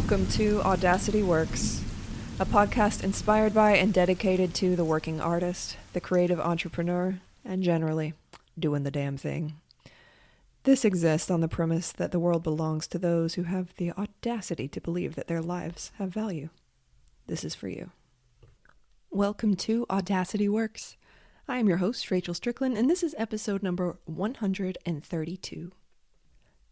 Welcome to Audacity Works, a podcast inspired by and dedicated to the working artist, the creative entrepreneur, and generally, doing the damn thing. This exists on the premise that the world belongs to those who have the audacity to believe that their lives have value. This is for you. Welcome to Audacity Works. I am your host, Rachel Strickland, and this is episode number 132.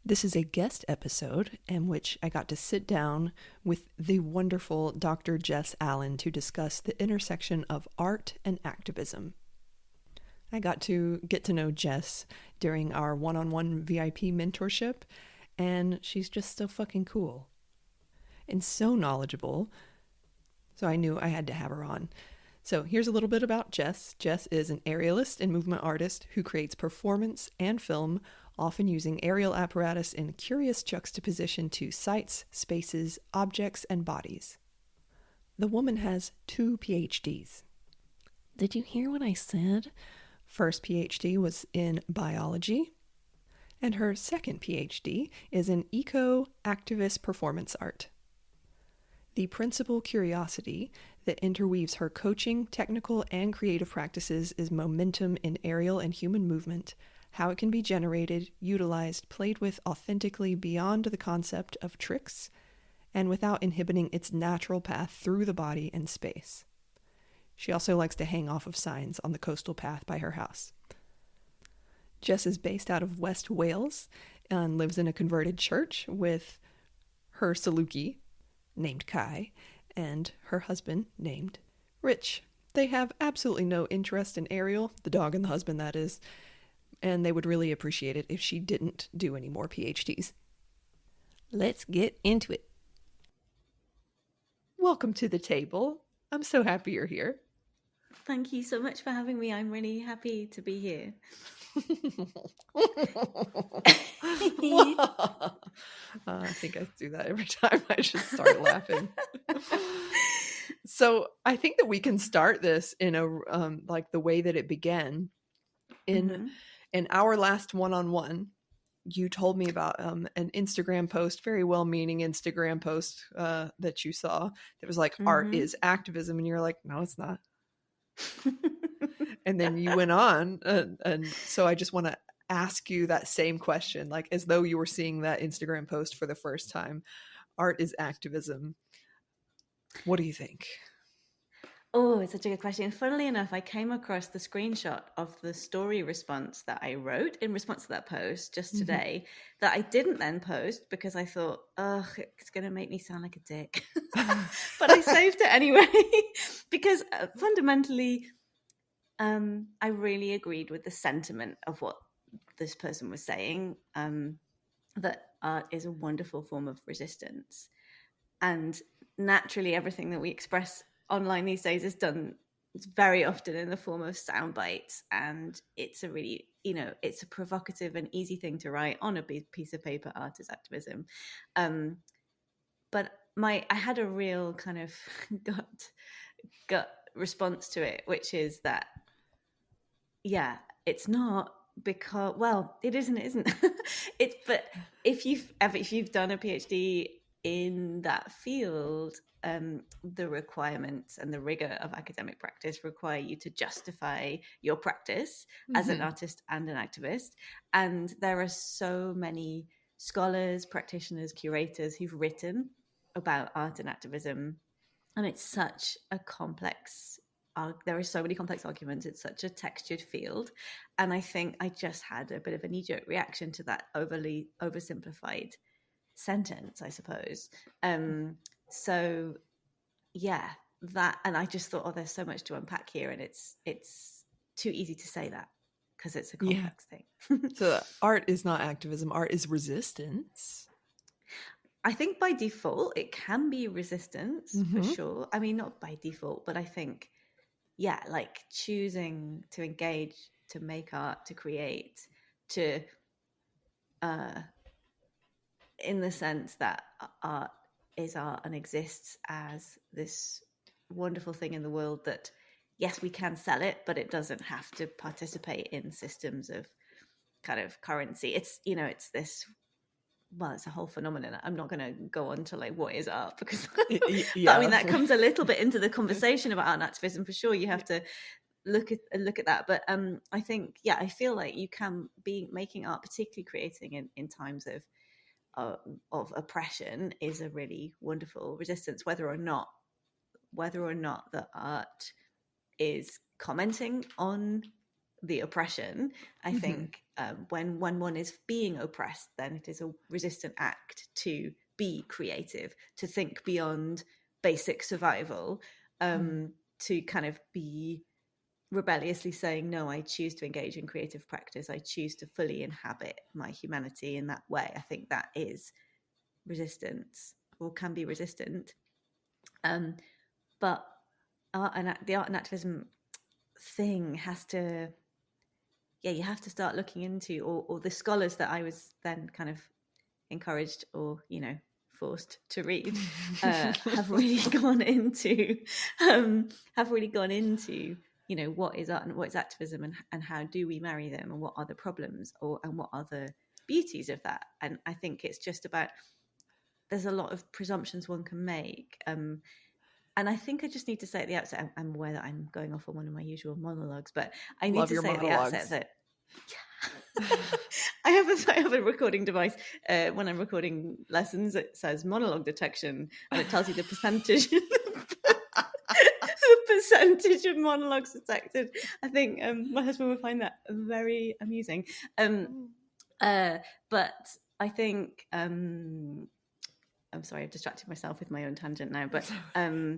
This is a guest episode in which I got to sit down with the wonderful Dr. Jess Allen to discuss the intersection of art and activism. I got to get to know Jess during our one-on-one VIP mentorship, and she's just so fucking cool and so knowledgeable, so I knew I had to have her on. So here's a little bit about Jess. Jess is an aerialist and movement artist who creates performance and film, often using aerial apparatus in curious juxtaposition to sights, spaces, objects, and bodies. The woman has 2 PhDs. Did you hear what I said? First PhD was in biology, and her second PhD is in eco-activist performance art. The principal curiosity that interweaves her coaching, technical, and creative practices is momentum in aerial and human movement, how it can be generated, utilized, played with authentically beyond the concept of tricks, and without inhibiting its natural path through the body and space. She also likes to hang off of signs on the coastal path by her house. Jess is based out of West Wales and lives in a converted church with her Saluki, named Kai, and her husband, named Rich. They have absolutely no interest in Ariel, the dog and the husband that is, and they would really appreciate it if she didn't do any more PhDs. Let's get into it. Welcome to the table. I'm so happy you're here. Thank you so much for having me. I'm really happy to be here. I think I do that every time. I just start laughing. So I think that we can start this in a like the way that it began. In our last one-on-one, you told me about an Instagram post, very well-meaning Instagram post that you saw that was like, art is activism, and you're like, no, it's not. And then you went on, and so I just want to ask you that same question, like as though you were seeing that Instagram post for the first time. Art is activism. What do you think? Oh, it's such a good question. Funnily enough, I came across the screenshot of the story response that I wrote in response to that post just today that I didn't then post because I thought, it's going to make me sound like a dick. But I saved it anyway because fundamentally, I really agreed with the sentiment of what this person was saying, that art is a wonderful form of resistance. And naturally, everything that we express online these days is done very often in the form of sound bites, and it's a really, it's a provocative and easy thing to write on a piece of paper. Art is activism. But I had a real kind of gut response to it, which is that, yeah, it's not because, well, it isn't, it isn't. But if you've done a PhD in that field, the requirements and the rigor of academic practice require you to justify your practice as an artist and an activist. And there are so many scholars, practitioners, curators who've written about art and activism. And it's such a complex, there are so many complex arguments. It's such a textured field. And I think I just had a bit of a knee-jerk reaction to that overly oversimplified sentence, I suppose. So yeah, that, and I just thought, there's so much to unpack here, and it's too easy to say that because it's a complex thing. So art is not activism, art is resistance. I think by default it can be resistance for sure. I mean, not by default, but I think, yeah, like choosing to engage, to make art, to create, to in the sense that art is art and exists as this wonderful thing in the world that, yes, we can sell it, but it doesn't have to participate in systems of kind of currency. It's, it's this well, it's a whole phenomenon. I'm not going to go on to like what is art, because Yeah, but I mean that comes a little bit into the conversation about art and activism for sure. You have to look at that, but I think, yeah, I feel like you can be making art, particularly creating in times of oppression, is a really wonderful resistance, whether or not the art is commenting on the oppression. I think when one is being oppressed, then it is a resistant act to be creative, to think beyond basic survival, to kind of be rebelliously saying, no, I choose to engage in creative practice. I choose to fully inhabit my humanity in that way. I think that is resistance, or can be resistant. But the art and activism thing has to, you have to start looking into, or the scholars that I was then kind of encouraged, or forced to read, have really gone into what is art and what is activism, and how do we marry them, and what are the problems, and what are the beauties of that. And I think it's just about, there's a lot of presumptions one can make, and I think I just need to say at the outset, I'm aware that I'm going off on one of my usual monologues, but I need to say at the outset that I have a recording device. When I'm recording lessons, it says monologue detection, and it tells you the percentage of monologues detected. I think my husband would find that very amusing. But I think I'm sorry, I've distracted myself with my own tangent now. But I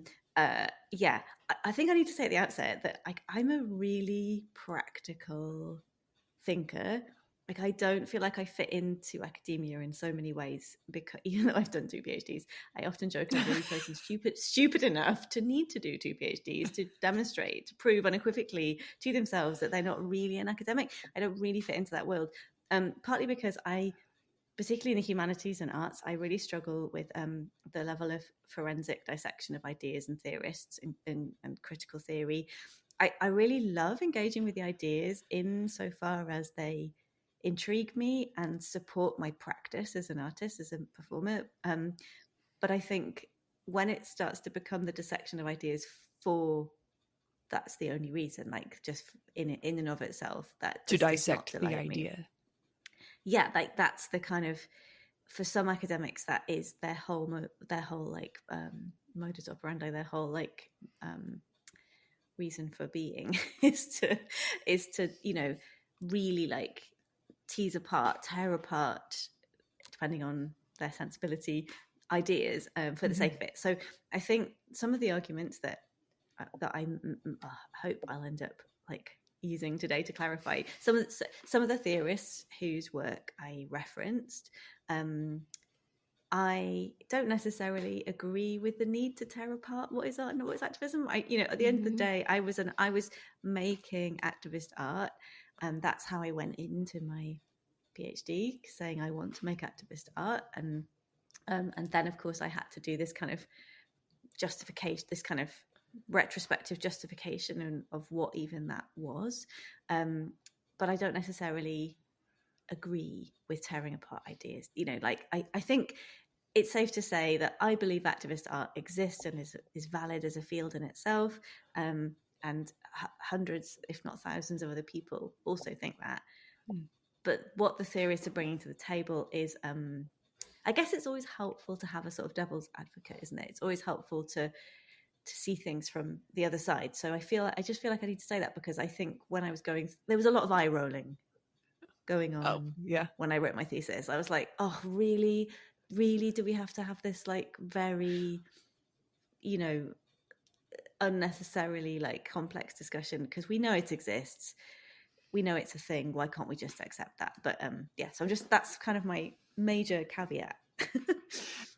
think I need to say at the outset that I'm a really practical thinker. Like, I don't feel like I fit into academia in so many ways, because even though I've done 2 PhDs, I often joke I'm the only person stupid enough to need to do 2 PhDs to demonstrate, to prove unequivocally to themselves that they're not really an academic. I don't really fit into that world, partly because particularly in the humanities and arts, I really struggle with the level of forensic dissection of ideas and theorists and critical theory. I really love engaging with the ideas insofar as they intrigue me and support my practice as an artist, as a performer. But I think when it starts to become the dissection of ideas that's the only reason, like just in and of itself, that to dissect the idea. Me. Yeah, like that's the kind of, for some academics, that is their whole like modus operandi, their whole like reason for being is to really like tear apart, depending on their sensibility, ideas for the sake of it. So I think some of the arguments that I hope I'll end up like using today to clarify some of the theorists whose work I referenced, I don't necessarily agree with the need to tear apart what is art and what is activism. At the end of the day, I was making activist art, and that's how I went into my PhD, saying I want to make activist art, and then of course I had to do this kind of justification, this kind of retrospective justification of what even that was, but I don't necessarily agree with tearing apart ideas. I think it's safe to say that I believe activist art exists and is valid as a field in itself, and hundreds, if not thousands, of other people also think that. But what the theorists are bringing to the table is, I guess it's always helpful to have a sort of devil's advocate, isn't it? It's always helpful to see things from the other side. So I just feel like I need to say that, because I think when I was there was a lot of eye rolling going on when I wrote my thesis. I was like, oh, really do we have to have this like very unnecessarily like complex discussion, because we know it exists, we know it's a thing, why can't we just accept that? But so that's kind of my major caveat.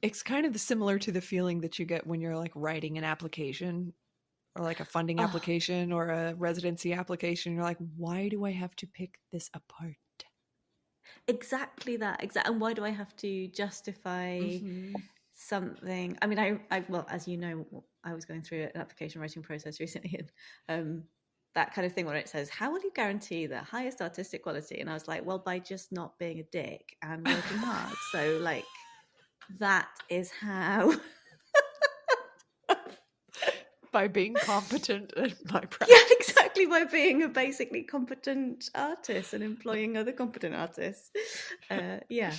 It's kind of similar to the feeling that you get when you're like writing an application, or like a funding application or a residency application. You're like, why do I have to pick this apart? Exactly that. And why do I have to justify something? I mean, I well, as you know, I was going through an application writing process recently, and that kind of thing where it says, how will you guarantee the highest artistic quality? And I was like, well, by just not being a dick and working hard. So like, that is how. By being competent at my practice. Yeah, exactly, by being a basically competent artist and employing other competent artists. Yeah.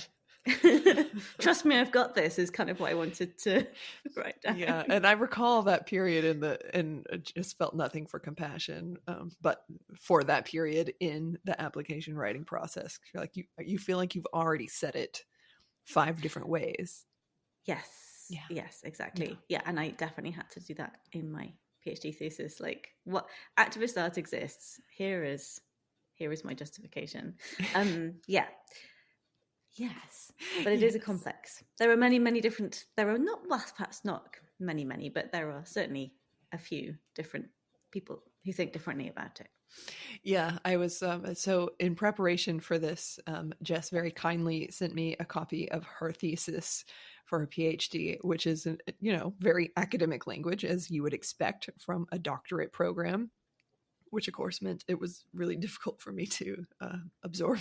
Trust me, I've got this is kind of what I wanted to write down. Yeah, and I recall that period and just felt nothing for compassion, but for that period in the application writing process, you're like you feel like you've already said it 5 different ways. Yes. Yeah. Yes, exactly. Yeah, and I definitely had to do that in my PhD thesis. Like, what activist art exists? Here is my justification. Yeah. Yes, but it is a complex. There are many different. There are not, well, perhaps not many, but there are certainly a few different people who think differently about it. Yeah, I was so in preparation for this, Jess very kindly sent me a copy of her thesis for her PhD, which is very academic language, as you would expect from a doctorate program, which of course meant it was really difficult for me to absorb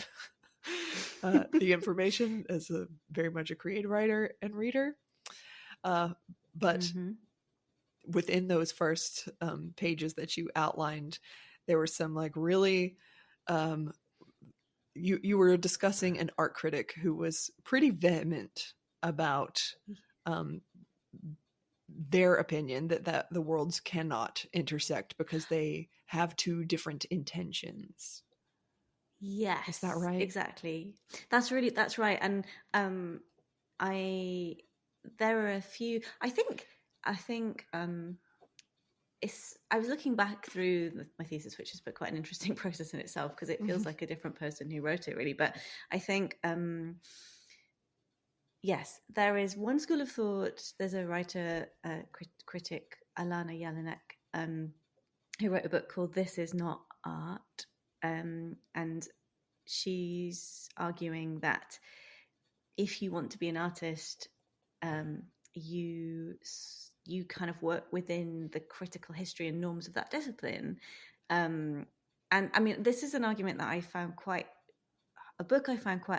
the information as very much a creative writer and reader. But within those first pages that you outlined, there were some like really, you were discussing an art critic who was pretty vehement about their opinion that the worlds cannot intersect because they have 2 different intentions. Yes, is that right? Exactly. That's right. And there are a few. I think I was looking back through my thesis, which has been quite an interesting process in itself because it feels like a different person who wrote it, really. But I think, yes, there is one school of thought. There's a writer, critic, Alana Jelinek, who wrote a book called "This Is Not Art," and she's arguing that if you want to be an artist, you kind of work within the critical history and norms of that discipline. And I mean, this is an argument that I found quite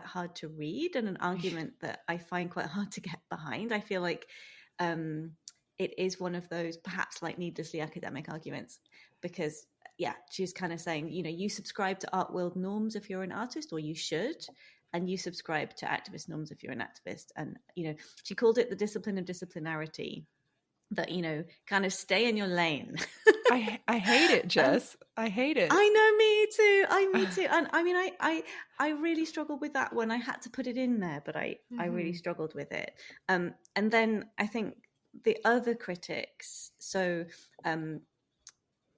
hard to read, and an argument that I find quite hard to get behind. I feel like it is one of those perhaps like needlessly academic arguments, because she's kind of saying, you subscribe to art world norms if you're an artist, or you should, and you subscribe to activist norms if you're an activist. And she called it the discipline of disciplinarity, that kind of stay in your lane. I hate it, Jess. I hate it. I know, me too. And I mean, I really struggled with that when I had to put it in there, but I really struggled with it. And then I think the other critics, so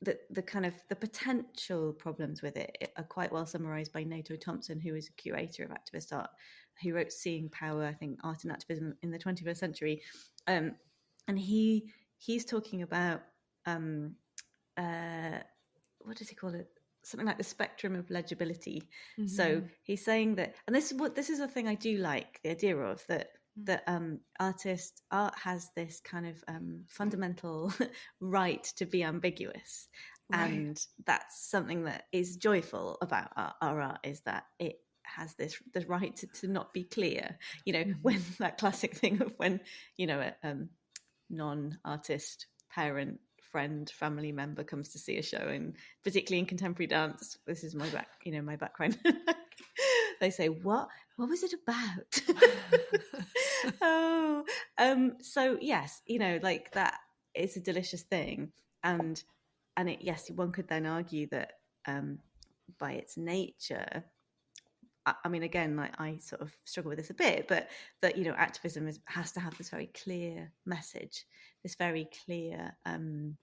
the kind of the potential problems with it are quite well summarized by Nato Thompson, who is a curator of activist art, who wrote Seeing Power, I think, Art and Activism in the 21st Century. And he's talking about what does he call it? Something like the spectrum of legibility. So he's saying that, and this is a thing I do like, the idea of that art has this kind of fundamental right to be ambiguous. Right. And that's something that is joyful about our art, is that it has the right to not be clear. When that classic thing of when a non-artist parent, friend, family member comes to see a show, and particularly in contemporary dance, this is my background. They say, what was it about? So yes, like that is a delicious thing, and it, yes, one could then argue that by its nature, I mean, again, like I sort of struggle with this a bit, but that activism has to have this very clear message, this very clear, and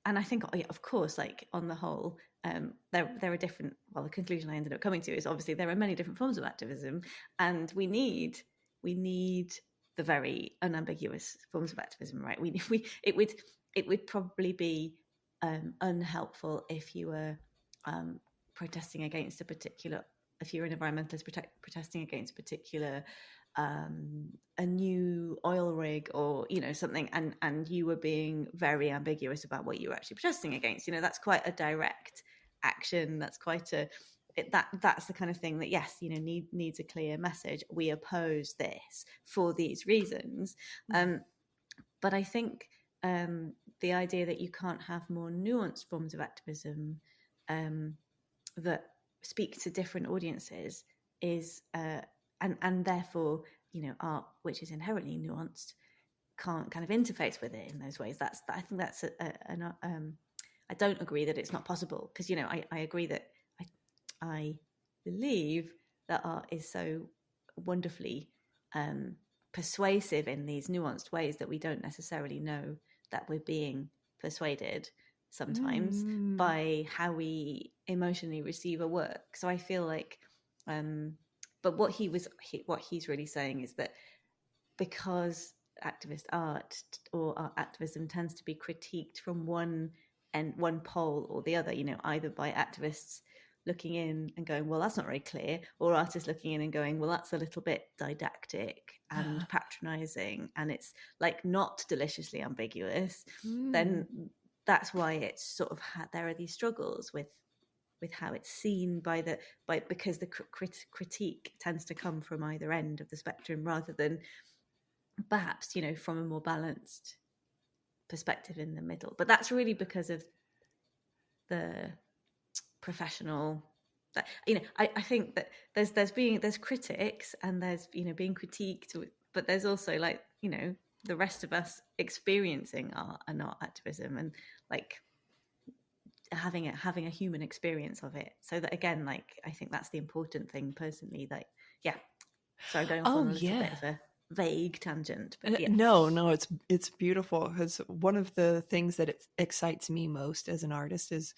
I think, of course, like on the whole, there are different. Well, the conclusion I ended up coming to is obviously there are many different forms of activism, and we need the very unambiguous forms of activism, right? It would probably be unhelpful if you were protesting against a particular, if you're an environmentalist protesting against a particular a new oil rig or, you know, something, and you were being very ambiguous about what you were actually protesting against. You know, that's quite a direct action. That's quite that's the kind of thing that, yes, you know, needs a clear message. We oppose this for these reasons. But I think the idea that you can't have more nuanced forms of activism that speak to different audiences is, and therefore, you know, art, which is inherently nuanced, can't kind of interface with it in those ways. I think that's I don't agree that it's not possible, because, you know, I agree that I believe that art is so wonderfully persuasive in these nuanced ways that we don't necessarily know that we're being persuaded sometimes by how we emotionally receive a work. So I feel like, but what he's really saying is that because activist art or art activism tends to be critiqued from one pole or the other, you know, either by activists looking in and going, well, that's not very clear, or artists looking in and going, well, that's a little bit didactic and patronizing, and it's like not deliciously ambiguous, then that's why it's sort of there are these struggles with how it's seen because the critique tends to come from either end of the spectrum rather than perhaps, you know, from a more balanced perspective in the middle. But that's really because of the professional, you know, I think that there's critics and there's, you know, being critiqued, but there's also, like, you know, the rest of us experiencing art and art activism and like having a human experience of it. So that, again, like, I think that's the important thing personally. Like, yeah, sorry, going off on a little bit of a vague tangent, but yeah. No, it's beautiful, because one of the things that excites me most as an artist is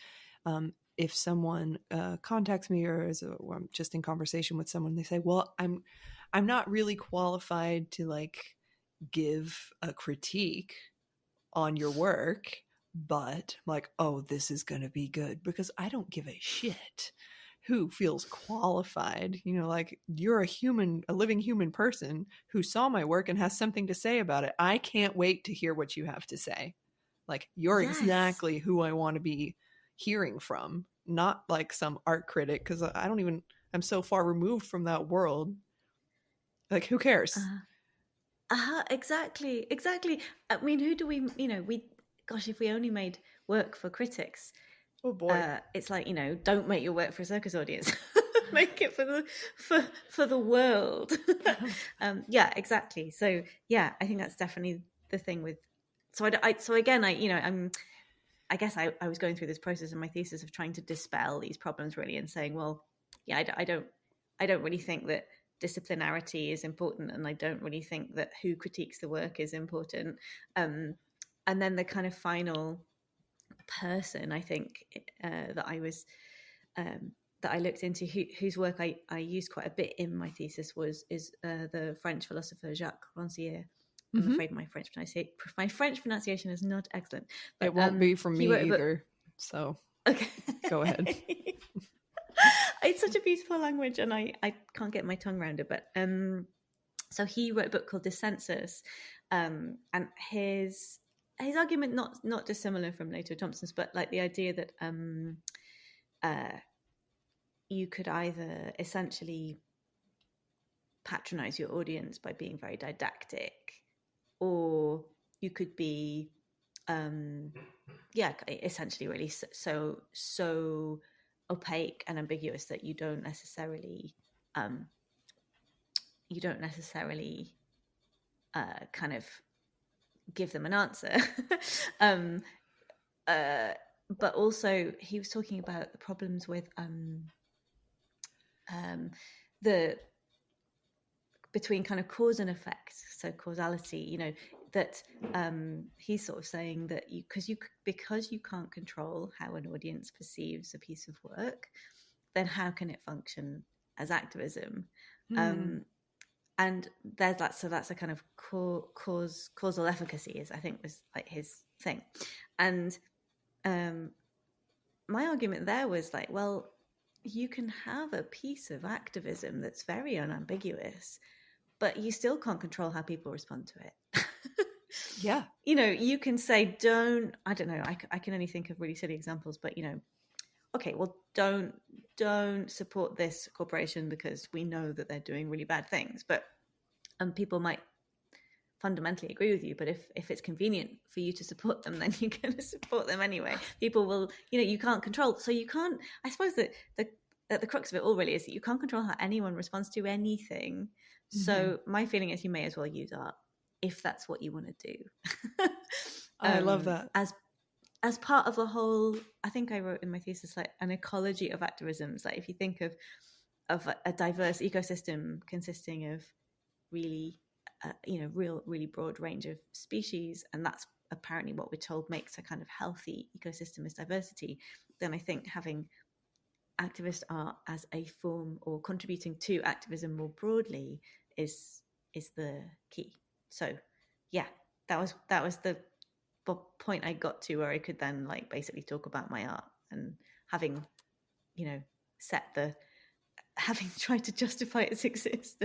if someone contacts me or I'm just in conversation with someone, they say, well, I'm not really qualified to like give a critique on your work, but I'm like, oh, this is going to be good, because I don't give a shit who feels qualified. You know, like, you're a living human person who saw my work and has something to say about it. I can't wait to hear what you have to say. Like, you're exactly who I want to be hearing from, not like some art critic, because I'm so far removed from that world. Like, who cares? Exactly. I mean, who do we, you know, if we only made work for critics, oh boy, it's like, you know, don't make your work for a circus audience. Make it for the world. Yeah, exactly. So yeah, I think that's definitely the thing with. So again, you know, I guess I was going through this process in my thesis of trying to dispel these problems, really, and saying, well, yeah, I don't really think that disciplinarity is important, and I don't really think that who critiques the work is important. And then the kind of final person, I think, that I looked into, whose work I used quite a bit in my thesis is the French philosopher Jacques Rancière. I'm afraid my French pronunciation is not excellent. But, it won't be from me either. So okay, go ahead. It's such a beautiful language, and I can't get my tongue around it. But so he wrote a book called Dissensus, and his argument not dissimilar from Lato Thompson's, but like the idea that you could either essentially patronize your audience by being very didactic, or you could be essentially really so opaque and ambiguous that you don't necessarily kind of give them an answer. But also he was talking about the problems with the between kind of cause and effect, so causality, you know, that he's sort of saying that because you can't control how an audience perceives a piece of work, then how can it function as activism? And there's that, so that's a kind of causal efficacy, is, I think, was like his thing. And my argument there was like, well, you can have a piece of activism that's very unambiguous, but you still can't control how people respond to it. Yeah. You know, you can say, I don't know, I can only think of really silly examples, but, you know, okay, well, don't support this corporation because we know that they're doing really bad things. But people might fundamentally agree with you, but if it's convenient for you to support them, then you're going to support them anyway. People will, you know, you can't control. So you can't, I suppose that the crux of it all really is that you can't control how anyone responds to anything. So my feeling is you may as well use art if that's what you want to do. I love that. As part of the whole, I think I wrote in my thesis, like an ecology of activisms. Like if you think of a diverse ecosystem consisting of really, you know, really broad range of species, and that's apparently what we're told makes a kind of healthy ecosystem is diversity, then I think having activist art as a form or contributing to activism more broadly is the key. So yeah, that was the point I got to where I could then like basically talk about my art, and having, you know, having tried to justify its existence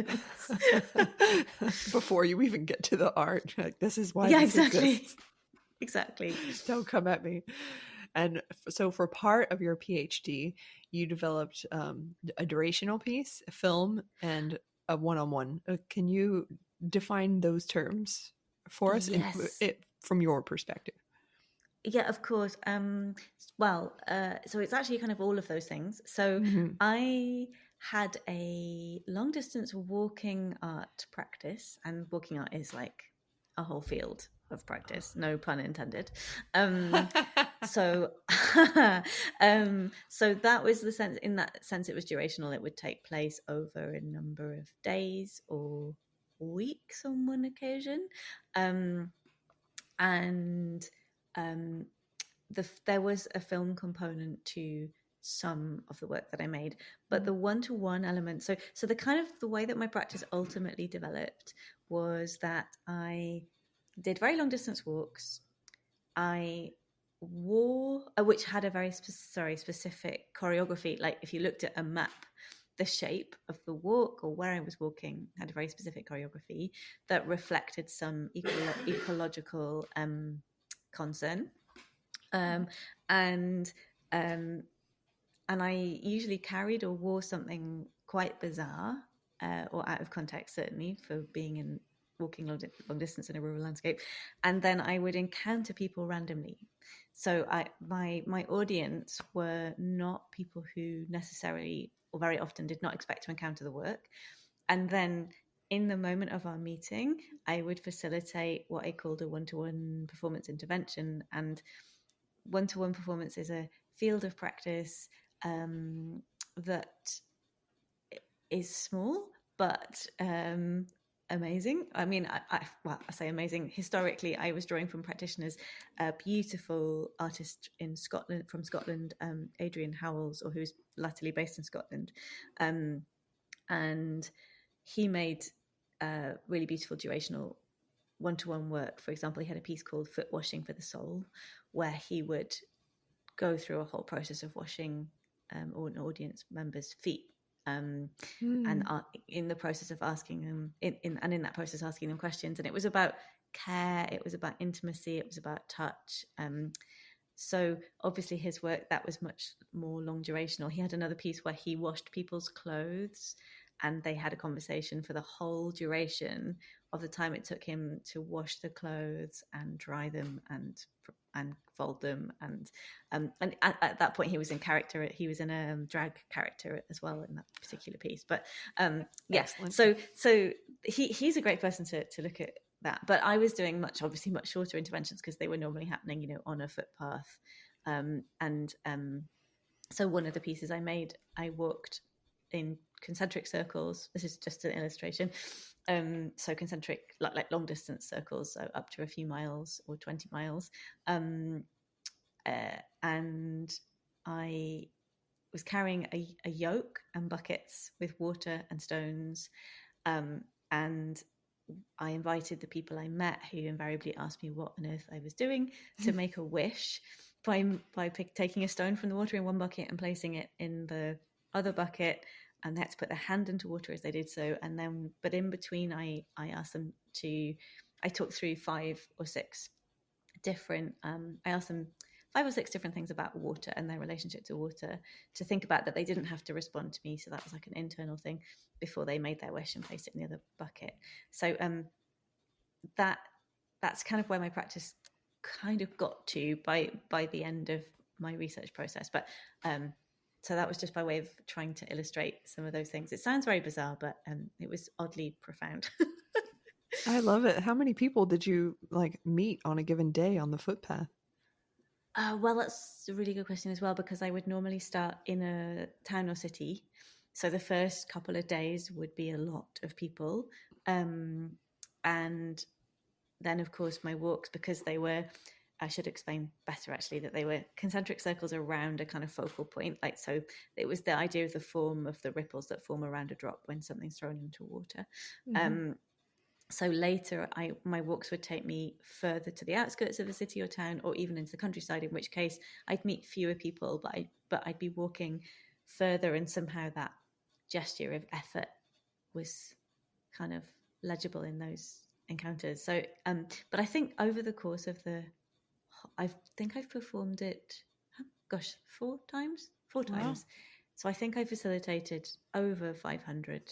before you even get to the art, like, this is why this exists. Exactly. Don't come at me. And so for part of your PhD, you developed a durational piece, a film, and a one-on-one. Can you define those terms for us? Yes. From your perspective? Yeah, of course. So it's actually kind of all of those things. So I had a long distance walking art practice, and walking art is like a whole field of practice, no pun intended. So that was the sense. In that sense, it was durational. It would take place over a number of days or weeks on one occasion, and there was a film component to some of the work that I made, but the one-to-one element. So the kind of the way that my practice ultimately developed was that I did very long distance walks. I wore, which had a very specific choreography. Like if you looked at a map, the shape of the walk or where I was walking had a very specific choreography that reflected some ecological concern. And I usually carried or wore something quite bizarre or out of context, certainly for being walking long distance in a rural landscape. And then I would encounter people randomly. So my audience were not people who necessarily or very often did not expect to encounter the work. And then in the moment of our meeting, I would facilitate what I called a one-to-one performance intervention. And one-to-one performance is a field of practice that is small but amazing. I mean, I say amazing. Historically, I was drawing from practitioners, a beautiful artist in Scotland, from Scotland, Adrian Howells, or who's latterly based in Scotland, and he made really beautiful durational one-to-one work. For example, he had a piece called Foot Washing for the Soul, where he would go through a whole process of washing an audience member's feet, and in the process of asking them, in that process asking them questions. And it was about care, it was about intimacy, it was about touch. So obviously his work, that was much more long durational. He had another piece where he washed people's clothes, and they had a conversation for the whole duration of the time it took him to wash the clothes and dry them and fold them. And at that point he was in character. He was in a drag character as well in that particular piece. But yes, so he's a great person to look at that. But I was doing obviously much shorter interventions because they were normally happening, on a footpath. So one of the pieces I made, I walked in concentric circles. This is just an illustration. So concentric, like long distance circles, so up to a few miles or 20 miles. And I was carrying a yoke and buckets with water and stones. And I invited the people I met, who invariably asked me what on earth I was doing, to make a wish by taking a stone from the water in one bucket and placing it in the other bucket, and they had to put their hand into water as they did so. And then, but in between, I asked them I talked through 5 or 6 different, I asked them 5 or 6 different things about water and their relationship to water, to think about that they didn't have to respond to me. So that was like an internal thing before they made their wish and placed it in the other bucket. So that's kind of where my practice kind of got to by the end of my research process. But so that was just by way of trying to illustrate some of those things. It sounds very bizarre, but it was oddly profound. I love it. How many people did you like meet on a given day on the footpath? Well, that's a really good question as well, because I would normally start in a town or city. So the first couple of days would be a lot of people. And then, of course, my walks, because they were, I should explain better actually, that they were concentric circles around a kind of focal point. Like, so it was the idea of the form of the ripples that form around a drop when something's thrown into water. Mm-hmm. So later, my walks would take me further to the outskirts of a city or town, or even into the countryside, in which case I'd meet fewer people, but I'd be walking further, and somehow that gesture of effort was kind of legible in those encounters. So, but I think over the course of I've performed it, 4 times. Wow. So I think I facilitated over 500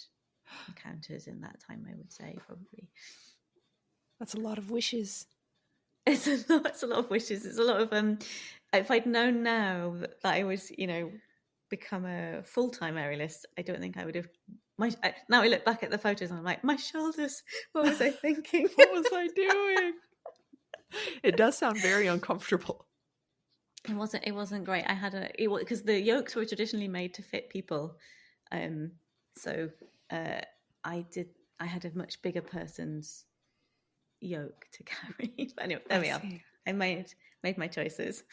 encounters in that time, I would say, probably. That's a lot of wishes. It's a lot of wishes. It's a lot of if I'd known now that I was, become a full-time aerialist, I don't think I would have. Now I look back at the photos and I'm like, my shoulders, what was I thinking? What was I doing? It does sound very uncomfortable. It wasn't great. I had because the yokes were traditionally made to fit people, so I had a much bigger person's yoke to carry. But anyway, there we are. I made my choices.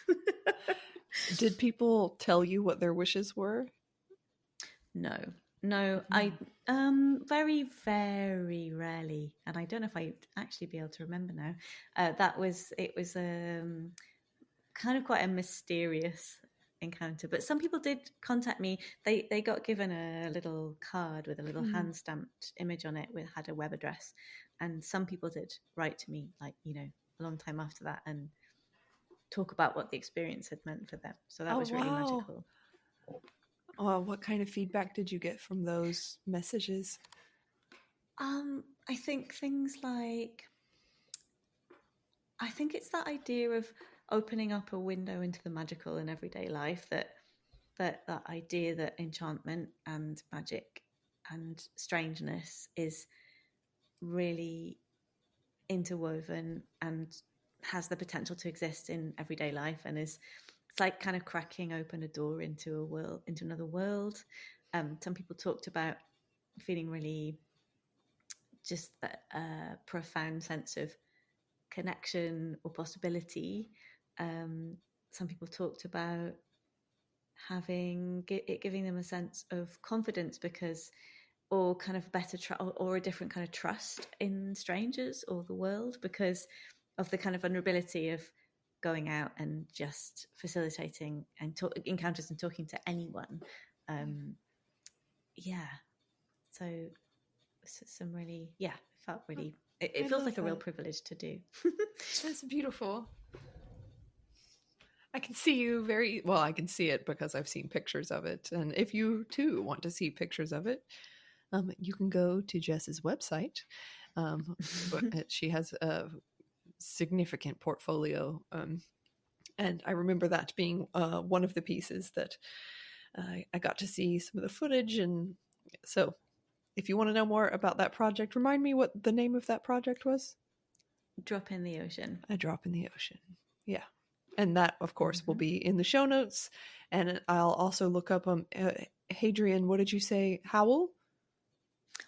Did people tell you what their wishes were? No. I very, very rarely, and I don't know if I'd actually be able to remember now. It was kind of quite a mysterious encounter, but some people did contact me. They got given a little card with a little hand stamped image on it, had a web address, and some people did write to me, like, a long time after that, and talk about what the experience had meant for them. So that was really magical. What kind of feedback did you get from those messages? I think things like, I think it's that idea of opening up a window into the magical in everyday life, that idea that enchantment and magic and strangeness is really interwoven and has the potential to exist in everyday life, and it's like kind of cracking open a door into another world. Some people talked about feeling really just that profound sense of connection or possibility. Some people talked about giving them a sense of confidence, or kind of better or a different kind of trust in strangers or the world, because of the kind of vulnerability of going out and just facilitating and encounters and talking to anyone. So some really, it felt really, it feels like a real privilege to do. That's beautiful. I can see you I can see it because I've seen pictures of it. And if you too want to see pictures of it, you can go to Jess's website. But she has a significant portfolio. And I remember that being one of the pieces that I got to see some of the footage. And so if you want to know more about that project, remind me what the name of that project was. Drop in the Ocean. A Drop in the Ocean. Yeah. And that, of course, will be in the show notes. And I'll also look up Hadrian, what did you say? Howell?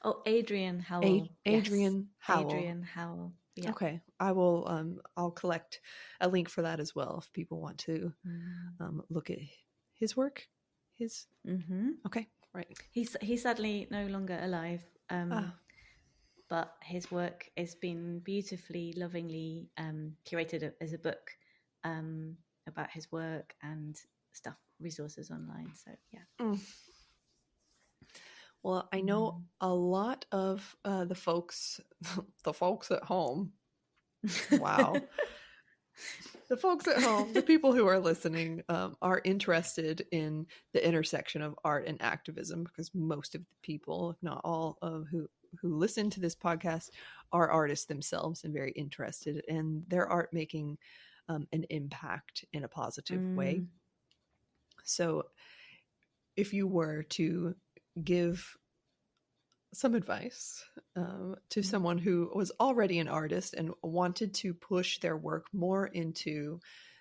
Oh, Adrian Howell. Adrian Howell. Adrian Howell. Yeah. Okay. I will I'll collect a link for that as well if people want to look at his work. Okay. Right. He's sadly no longer alive. But his work has been beautifully, lovingly curated as a book about his work and resources online. So, yeah. Well, I know a lot of the folks at home. Wow. The folks at home, the people who are listening, are interested in the intersection of art and activism, because most of the people, if not all, who listen to this podcast are artists themselves and very interested in their art making an impact in a positive way. So if you were to give some advice to someone who was already an artist and wanted to push their work more into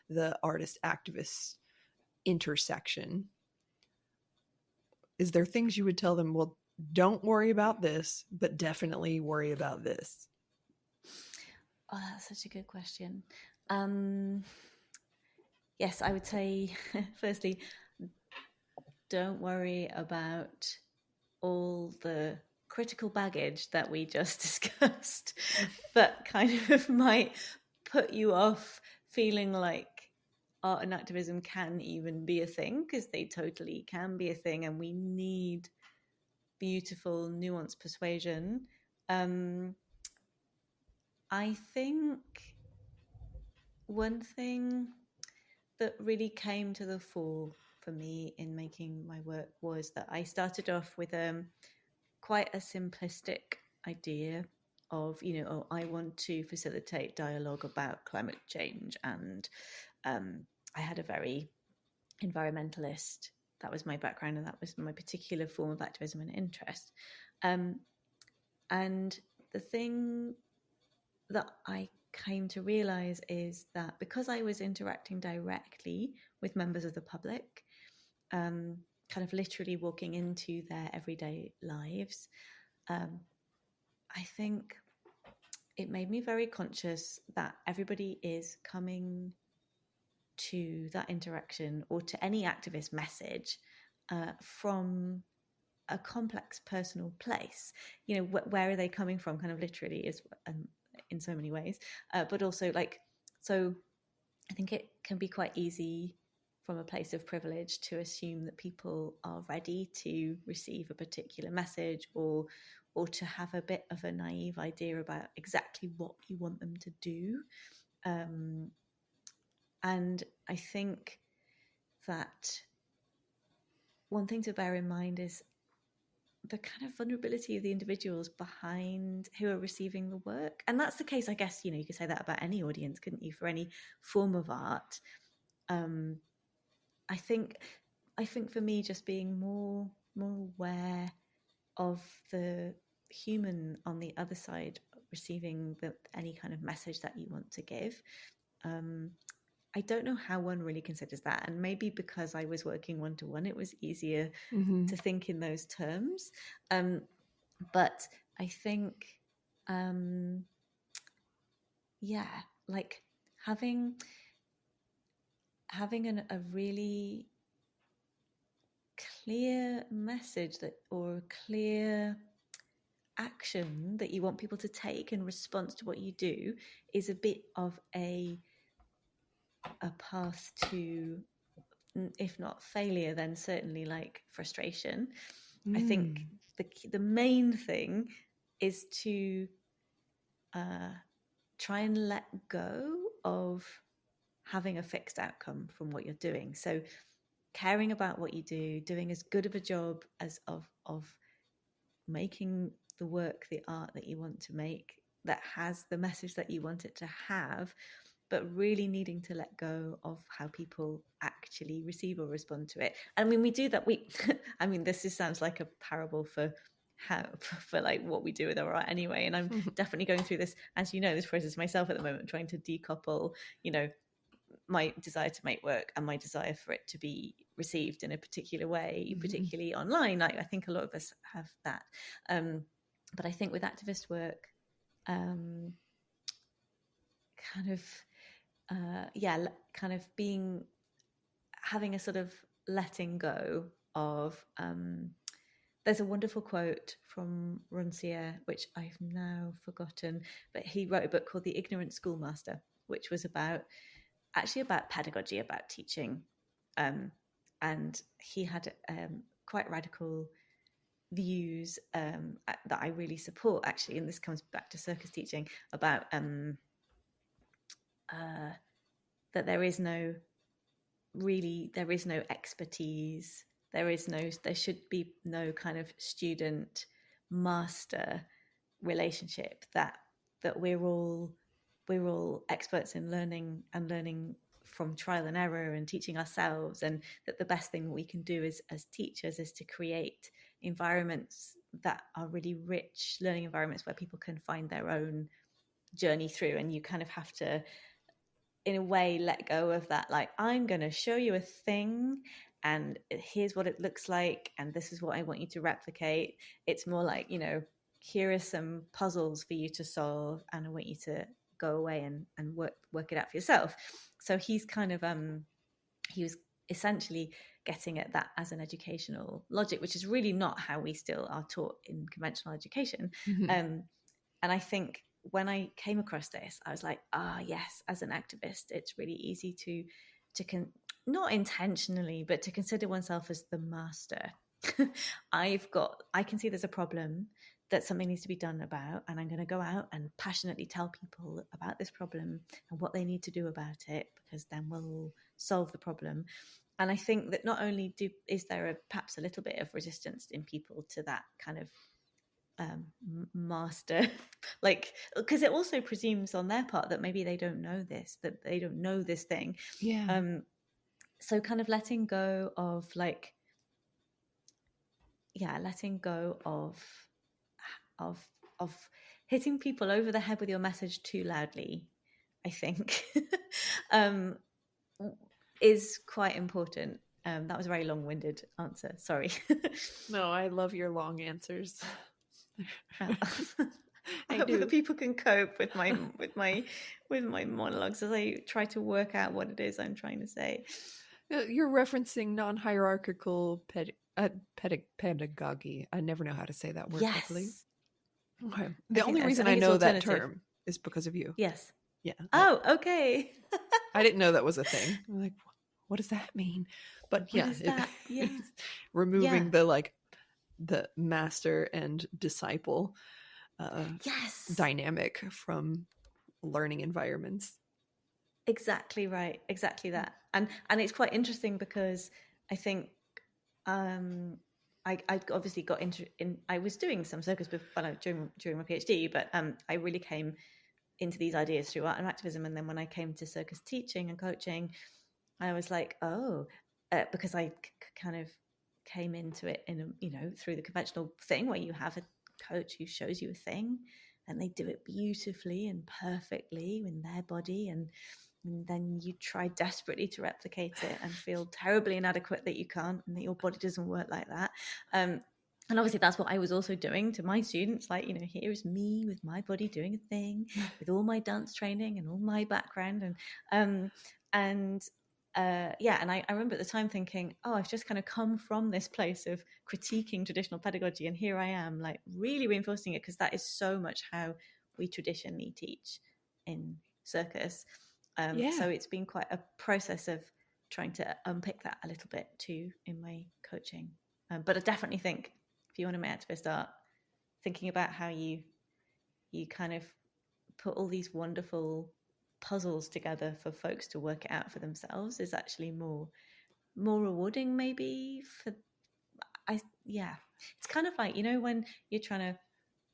the artist activist intersection, is there things you would tell them? Well, don't worry about this, but definitely worry about this. Oh, that's such a good question. Yes, I would say, firstly, don't worry about all the critical baggage that we just discussed that kind of might put you off feeling like art and activism can even be a thing, because they totally can be a thing, and we need beautiful, nuanced persuasion. I think one thing that really came to the fore for me in making my work was that I started off with quite a simplistic idea of, I want to facilitate dialogue about climate change. And I had a very environmentalist, that was my background, and that was my particular form of activism and interest. And the thing that I came to realize is that because I was interacting directly with members of the public, kind of literally walking into their everyday lives, I think it made me very conscious that everybody is coming to that interaction or to any activist message from a complex personal place. Where are they coming from, kind of literally, is in so many ways, but also so I think it can be quite easy from a place of privilege to assume that people are ready to receive a particular message, or to have a bit of a naive idea about exactly what you want them to do. And I think that one thing to bear in mind is the kind of vulnerability of the individuals behind who are receiving the work. And that's the case, I guess, you could say that about any audience, couldn't you, for any form of art. I think for me, just being more aware of the human on the other side receiving any kind of message that you want to give. I don't know how one really considers that, and maybe because I was working one-to-one, it was easier to think in those terms. But I think, having a really clear message or a clear action that you want people to take in response to what you do is a bit of a path to, if not failure, then certainly frustration. I think the main thing is to try and let go of having a fixed outcome from what you're doing. So caring about what you do, doing as good of a job as of making the work, the art that you want to make, that has the message that you want it to have, but really needing to let go of how people actually receive or respond to it. And when we do that, this sounds like a parable for what we do with our art anyway. And I'm definitely going through this, as you know, this process myself at the moment, trying to decouple, my desire to make work and my desire for it to be received in a particular way, particularly online. I think a lot of us have that. But I think with activist work, having a sort of letting go of, there's a wonderful quote from Rancière, which I've now forgotten, but he wrote a book called The Ignorant Schoolmaster, which was about pedagogy, about teaching. And he had quite radical views that I really support, actually, and this comes back to circus teaching, about that there is no expertise, there should be no kind of student master relationship, that we're all experts in learning from trial and error and teaching ourselves, and that the best thing we can do as teachers is to create environments that are really rich learning environments where people can find their own journey through. And you kind of have to, in a way, let go of that, like, I'm going to show you a thing and here's what it looks like and this is what I want you to replicate. It's more like, here are some puzzles for you to solve and I want you to go away and work it out for yourself. So he's kind of he was essentially getting at that as an educational logic, which is really not how we still are taught in conventional education. Mm-hmm. And I think when I came across this, I was like, yes, as an activist, it's really easy to not intentionally, but to consider oneself as the master. I can see there's a problem that something needs to be done about, and I'm going to go out and passionately tell people about this problem and what they need to do about it, because then we'll solve the problem. And I think that not only is there perhaps a little bit of resistance in people to that kind of master, like, because it also presumes on their part that maybe they don't know this thing. Yeah. So kind of letting go of hitting people over the head with your message too loudly, I think, is quite important. That was a very long-winded answer. Sorry. No, I love your long answers. I hope that people can cope with my monologues as I try to work out what it is I'm trying to say. You're referencing non-hierarchical pedagogy. I never know how to say that word properly. Okay. The only reason I know that term is because of you. Yes. Yeah. Oh, okay. I didn't know that was a thing. I'm like, what does that mean? But it's removing the master and disciple dynamic from learning environments. Exactly right. Exactly that. And it's quite interesting because I think I obviously got I was doing some circus during my PhD, but I really came into these ideas through art and activism. And then when I came to circus teaching and coaching, I was like, because I kind of came into it through the conventional thing where you have a coach who shows you a thing and they do it beautifully and perfectly in their body, and then you try desperately to replicate it and feel terribly inadequate that you can't and that your body doesn't work like that. And obviously that's what I was also doing to my students. Like, here's me with my body doing a thing with all my dance training and all my background. And I remember at the time thinking, I've just kind of come from this place of critiquing traditional pedagogy, and here I am, like, really reinforcing it, because that is so much how we traditionally teach in circus. So it's been quite a process of trying to unpick that a little bit too in my coaching. But I definitely think if you want to make activist art, thinking about how you kind of put all these wonderful puzzles together for folks to work it out for themselves is actually more rewarding, maybe. It's kind of like, when you're trying to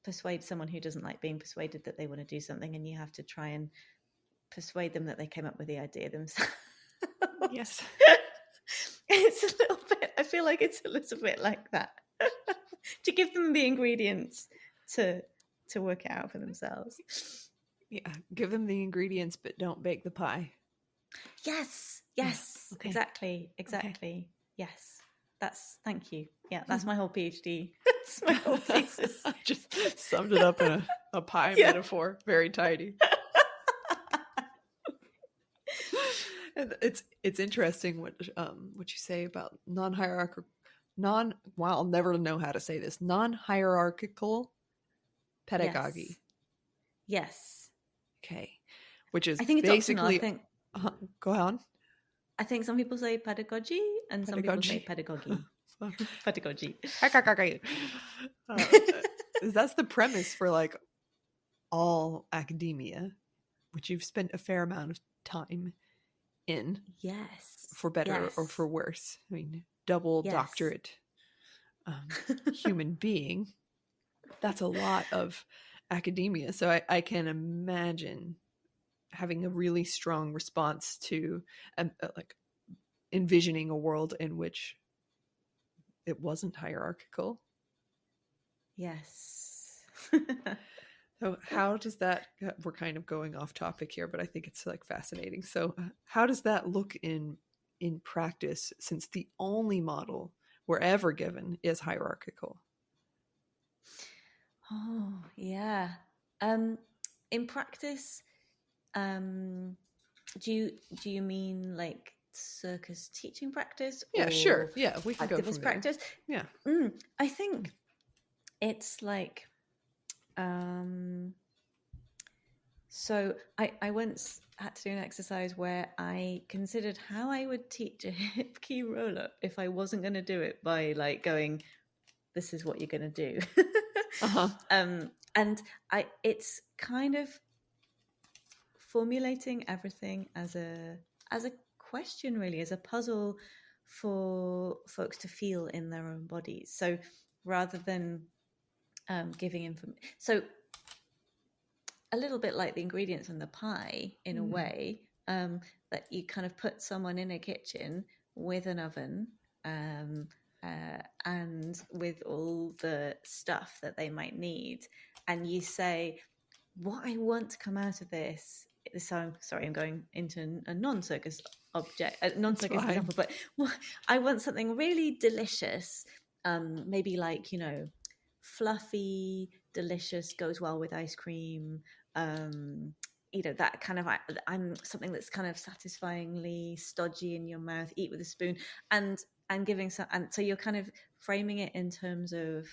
persuade someone who doesn't like being persuaded that they want to do something, and you have to try and persuade them that they came up with the idea themselves. Yes. It's a little bit, I feel like it's a little bit like that. To give them the ingredients to work it out for themselves. Yeah, give them the ingredients, but don't bake the pie. Yes. Okay. Exactly. Okay. Yes. Thank you. Yeah, that's my whole PhD. That's my whole thesis. I just summed it up in a pie metaphor, very tidy. And it's interesting what you say about non-hierarchical, I'll never know how to say this, non-hierarchical pedagogy. Yes. Okay. Which is, I think it's basically optional. Go on. I think some people say pedagogy and some people say pedagogy. Pedagogy. That's the premise for like all academia, which you've spent a fair amount of time in. Yes. For better or for worse. I mean, double doctorate human being. That's a lot of academia. So I can imagine having a really strong response to like envisioning a world in which it wasn't hierarchical. Yes. So how does that, we're kind of going off topic here, but I think it's like fascinating. So how does that look in practice, since the only model we're ever given is hierarchical? Oh, yeah. In practice, do you mean like circus teaching practice? Yeah, or sure. Yeah, we can go from activist there. practice? Yeah. I think it's like, so I once had to do an exercise where I considered how I would teach a hip key roll up if I wasn't going to do it by like going, this is what you're going to do. And it's kind of formulating everything as a question, really, as a puzzle for folks to feel in their own bodies. So rather than giving information, so a little bit like the ingredients in the pie, in a way, that you kind of put someone in a kitchen with an oven and with all the stuff that they might need, and you say, what I want to come out of this. So I'm sorry, I'm going into a non-circus example, but I want something really delicious, maybe like, fluffy, delicious, goes well with ice cream, that kind of, I'm something that's kind of satisfyingly stodgy in your mouth, eat with a spoon, and giving some, and so you're kind of framing it in terms of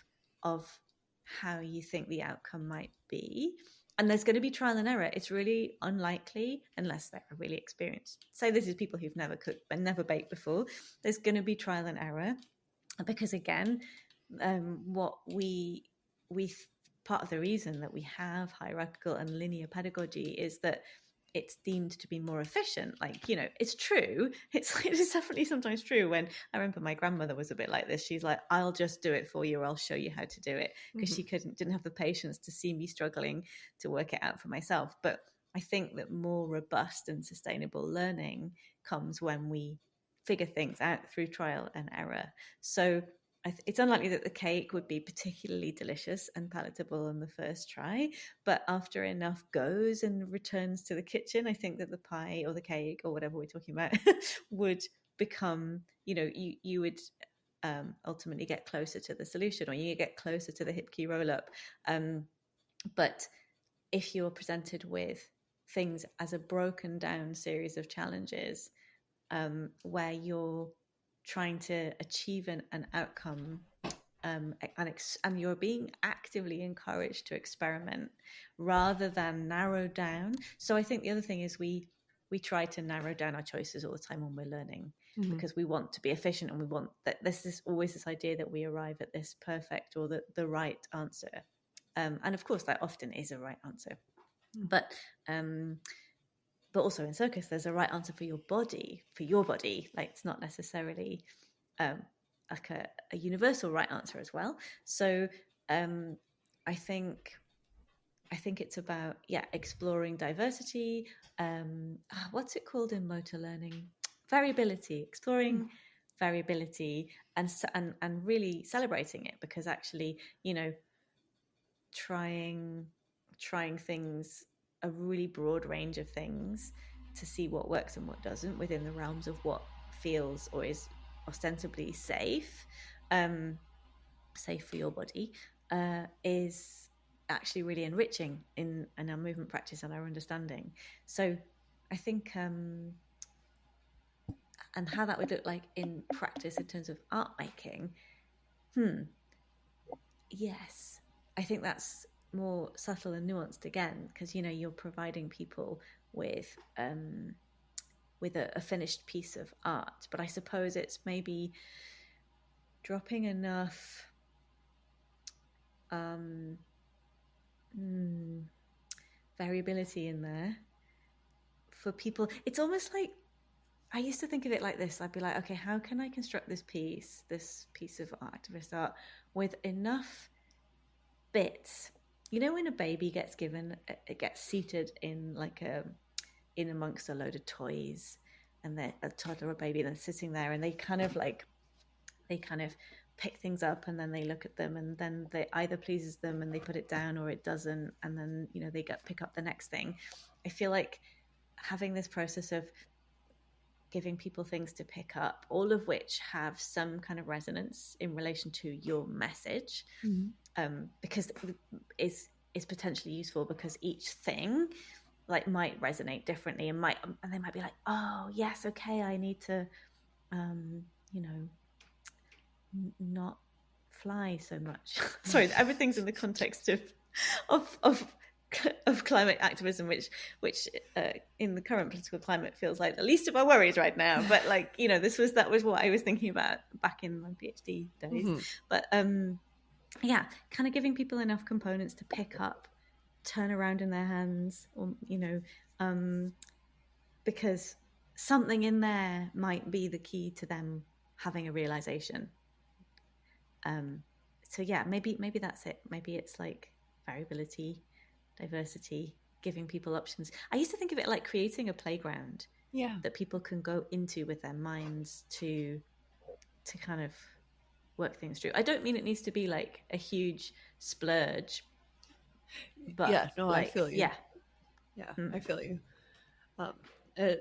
how you think the outcome might be. And there's going to be trial and error. It's really unlikely, unless they're really experienced. Say this is people who've never cooked and never baked before. There's going to be trial and error, because again, what we part of the reason that we have hierarchical and linear pedagogy is that it's deemed to be more efficient. Like, it's true. It is definitely sometimes true. When I remember my grandmother was a bit like this. She's like, I'll just do it for you, or I'll show you how to do it, because she didn't have the patience to see me struggling to work it out for myself. But I think that more robust and sustainable learning comes when we figure things out through trial and error. So it's unlikely that the cake would be particularly delicious and palatable on the first try, but after enough goes and returns to the kitchen, I think that the pie or the cake or whatever we're talking about would become, you would ultimately get closer to the solution, or you get closer to the hip key roll up. But if you're presented with things as a broken down series of challenges, where you're trying to achieve an outcome, and you're being actively encouraged to experiment rather than narrow down. So I think the other thing is we try to narrow down our choices all the time when we're learning, because we want to be efficient, and we want that there's always this idea that we arrive at this perfect or the right answer. And of course that often is a right answer. But also in circus, there's a right answer for your body. Like, it's not necessarily like a universal right answer as well. So I think it's about exploring diversity. What's it called in motor learning? Variability. Exploring variability and really celebrating it, because actually, trying things, a really broad range of things, to see what works and what doesn't within the realms of what feels or is ostensibly safe for your body, is actually really enriching in our movement practice and our understanding. So I think and how that would look like in practice in terms of art making, yes, I think that's more subtle and nuanced again, because you're providing people with a finished piece of art. But I suppose it's maybe dropping enough variability in there for people. It's almost like, I used to think of it like this. I'd be like, okay, how can I construct this piece of activist art with enough bits? You know, when a baby gets given, it gets seated in like in amongst a load of toys, and they're a toddler or baby, and they're sitting there, and they kind of pick things up, and then they look at them, and then they either pleases them and they put it down, or it doesn't, and then, you know, they pick up the next thing. I feel like having this process of giving people things to pick up, all of which have some kind of resonance in relation to your message, because is potentially useful, because each thing like might resonate differently, and they might be like, oh yes, okay, I need to not fly so much. Sorry, everything's in the context of climate activism, which in the current political climate feels like the least of our worries right now. But like, you know, that was what I was thinking about back in my PhD days. But yeah, kind of giving people enough components to pick up, turn around in their hands, or, you know, because something in there might be the key to them having a realization. So yeah, maybe that's it. Maybe it's like variability, diversity, giving people options. I used to think of it like creating a playground that people can go into with their minds to kind of work things through. I don't mean it needs to be like a huge splurge, but yeah, no, like, I feel you. I feel you. I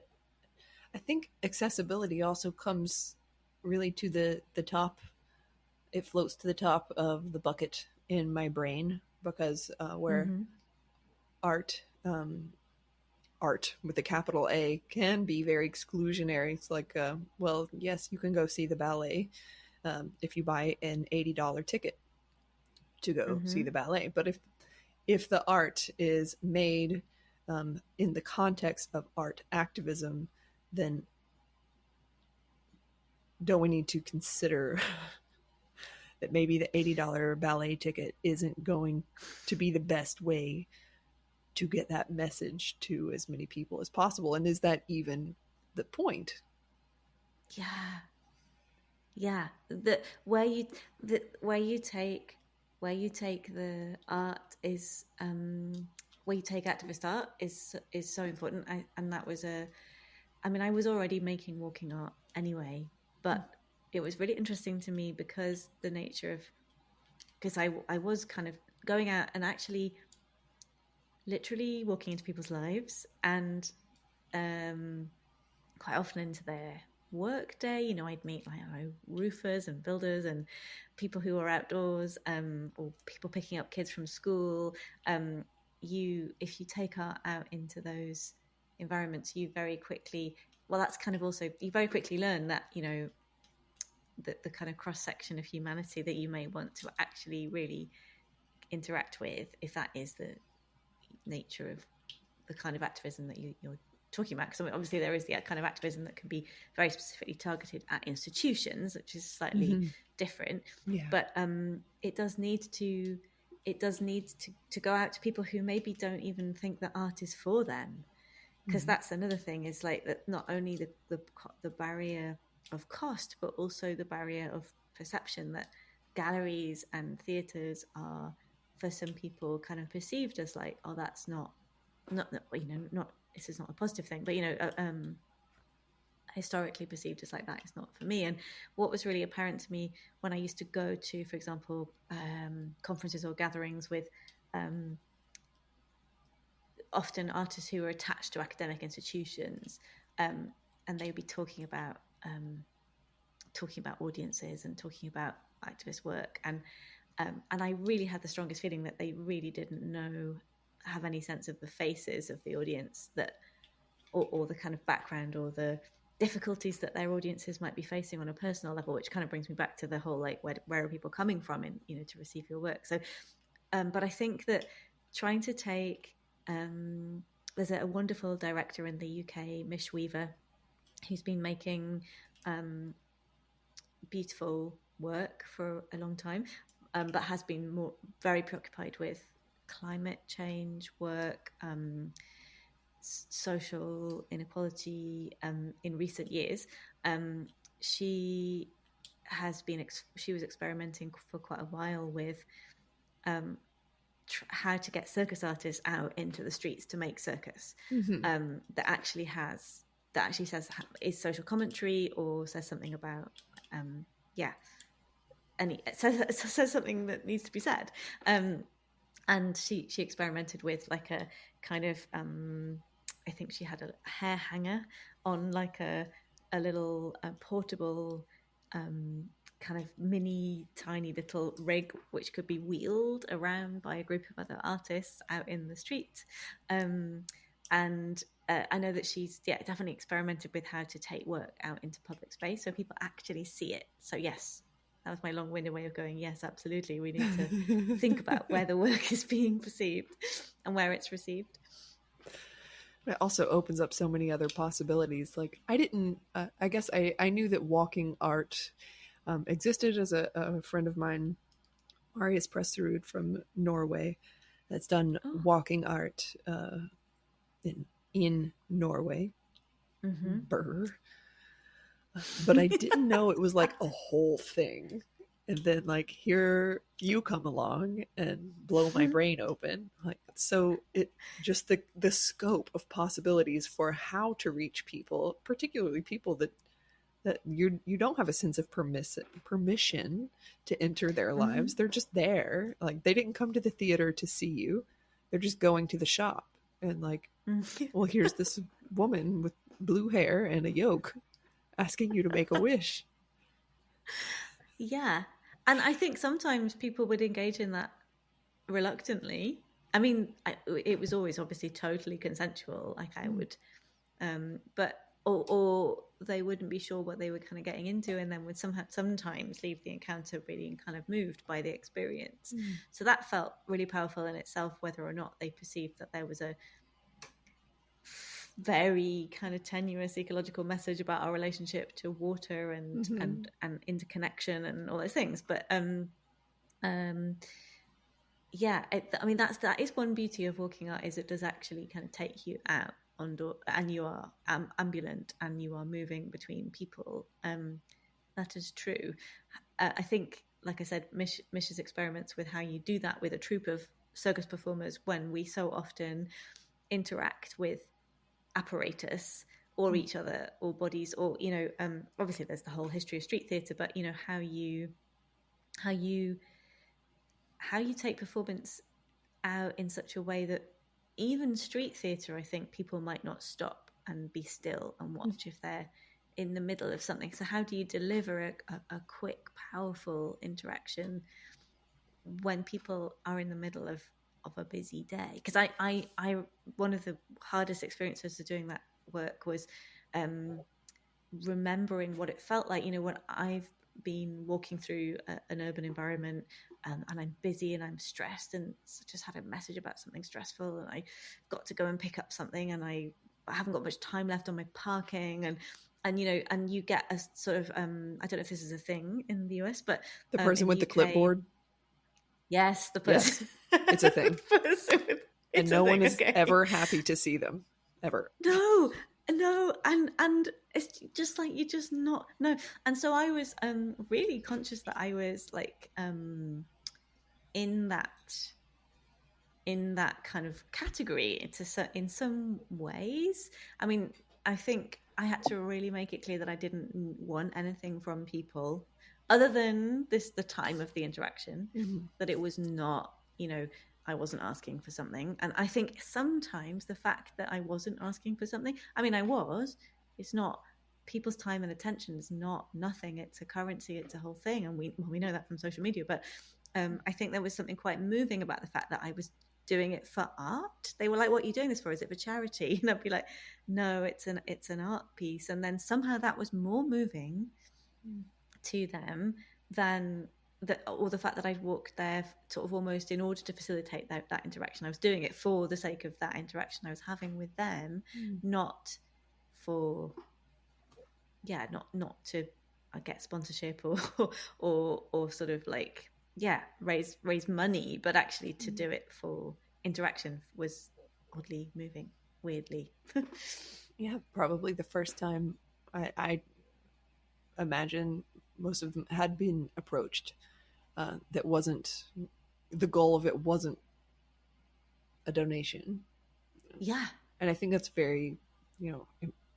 think accessibility also comes really to the top. It floats to the top of the bucket in my brain, because where art with a capital A can be very exclusionary. It's like, well, yes, you can go see the ballet if you buy an $80 ticket to go see the ballet. But if the art is made in the context of art activism, then don't we need to consider that maybe the $80 ballet ticket isn't going to be the best way to get that message to as many people as possible? And is that even the point? Yeah. Where you take the art is where you take activist art is so important. And that was I was already making walking art anyway, but it was really interesting to me because I was kind of going out and actually literally walking into people's lives, and quite often into their work day. You know, I'd meet roofers and builders and people who are outdoors, or people picking up kids from school. If you take art out into those environments, you very quickly learn that, you know, the kind of cross section of humanity that you may want to actually really interact with, if that is the nature of the kind of activism that you're talking about. Because obviously there is the kind of activism that can be very specifically targeted at institutions, which is slightly different. But it does need to go out to people who maybe don't even think that art is for them, because that's another thing, is like that not only the barrier of cost, but also the barrier of perception, that galleries and theatres are, for some people, kind of perceived as like, oh, that's not this is not a positive thing, but, you know, historically perceived as like, that is not for me. And what was really apparent to me when I used to go to, for example, conferences or gatherings with often artists who are attached to academic institutions, and they would be talking about audiences and talking about activist work, and I really had the strongest feeling that they really didn't have any sense of the faces of the audience, that or the kind of background or the difficulties that their audiences might be facing on a personal level, which kind of brings me back to the whole, like, where are people coming from in, you know, to receive your work. So but I think that trying to take there's a wonderful director in the UK, Mish Weaver, who's been making beautiful work for a long time, but has been very preoccupied with climate change work, social inequality in recent years. She was experimenting for quite a while with how to get circus artists out into the streets to make circus, that actually says is social commentary or says something about and it says something that needs to be said. And she experimented with like a kind of I think she had a hair hanger on like a little portable kind of mini tiny little rig which could be wheeled around by a group of other artists out in the street. And I know that she's definitely experimented with how to take work out into public space so people actually see it. So yes, that was my long-winded way of going, yes, absolutely, we need to think about where the work is being perceived and where it's received. It also opens up so many other possibilities. Like I didn't, I guess I knew that walking art existed. As a friend of mine, Marius Presserud from Norway, that's done walking art in Norway. Burr. But I didn't know it was like a whole thing. And then like here you come along and blow my brain open. Like so it just the scope of possibilities for how to reach people, particularly people that you don't have a sense of permission to enter their lives. They're just there. Like they didn't come to the theater to see you. They're just going to the shop and like, well, here's this woman with blue hair and a yoke asking you to make a wish. Yeah. And I think sometimes people would engage in that reluctantly. I mean, it was always obviously totally consensual. Like I would, but or they wouldn't be sure what they were kind of getting into, and then would sometimes leave the encounter really kind of moved by the experience. So that felt really powerful in itself, whether or not they perceived that there was a very kind of tenuous ecological message about our relationship to water and interconnection and all those things. But I mean that is one beauty of walking art, is it does actually kind of take you out and you are ambulant and you are moving between people. That is true. I think, like I said, Mish's experiments with how you do that with a troupe of circus performers when we so often interact with apparatus or each other or bodies, or obviously there's the whole history of street theatre, but how you take performance out in such a way that even street theatre, I think people might not stop and be still and watch if they're in the middle of something. So how do you deliver a quick, powerful interaction when people are in the middle of a busy day? Because I one of the hardest experiences of doing that work was remembering what it felt like, when I've been walking through an urban environment and I'm busy and I'm stressed and just had a message about something stressful and I got to go and pick up something and I haven't got much time left on my parking and you get a sort of I don't know if this is a thing in the US, but the person with the clipboard. Yes, the person. Yes, it's a thing. And no one is ever happy to see them, ever. No, and it's just like you just not no. And so I was really conscious that I was like in that kind of category in some ways. I mean, I think I had to really make it clear that I didn't want anything from people other than the time of the interaction, that it was not, I wasn't asking for something. And I think sometimes the fact that I wasn't asking for something, I mean, it's not, people's time and attention is not nothing. It's a currency, it's a whole thing. And we know that from social media. But I think there was something quite moving about the fact that I was doing it for art. They were like, what are you doing this for? Is it for charity? And I'd be like, no, it's an art piece. And then somehow that was more moving to them than the fact that I'd walked there sort of almost in order to facilitate that interaction. I was doing it for the sake of that interaction I was having with them, not for not to get sponsorship or sort of like, raise money, but actually to do it for interaction was oddly moving, weirdly. Yeah, probably the first time I imagine most of them had been approached. That wasn't, the goal of it wasn't a donation. Yeah. And I think that's very,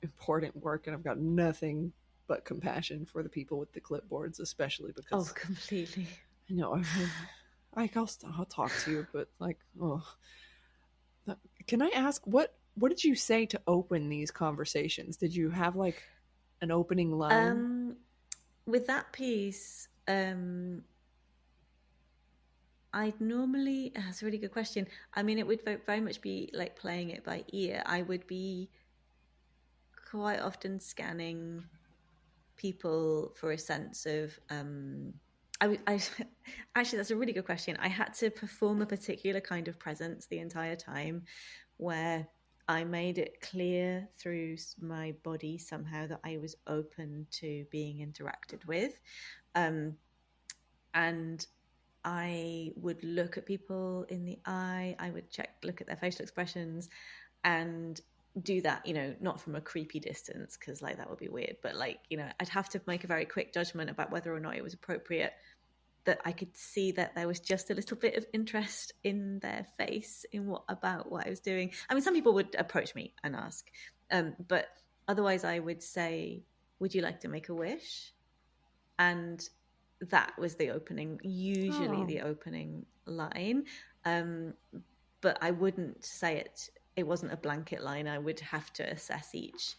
important work. And I've got nothing but compassion for the people with the clipboards, especially because. Oh, completely. I know. I'll talk to you, but like, oh. Can I ask, what did you say to open these conversations? Did you have like an opening line? With that piece, I'd normally, that's a really good question. I mean, it would very much be like playing it by ear. I would be quite often scanning people for a sense of, actually, that's a really good question. I had to perform a particular kind of presence the entire time, where I made it clear through my body somehow that I was open to being interacted with. And I would look at people in the eye, I would look at their facial expressions and do that, not from a creepy distance, because like that would be weird, but like, I'd have to make a very quick judgment about whether or not it was appropriate, that I could see that there was just a little bit of interest in their face about what I was doing. I mean, some people would approach me and ask, but otherwise I would say, would you like to make a wish? And that was the opening, usually the opening line. But I wouldn't say it. It wasn't a blanket line. I would have to assess each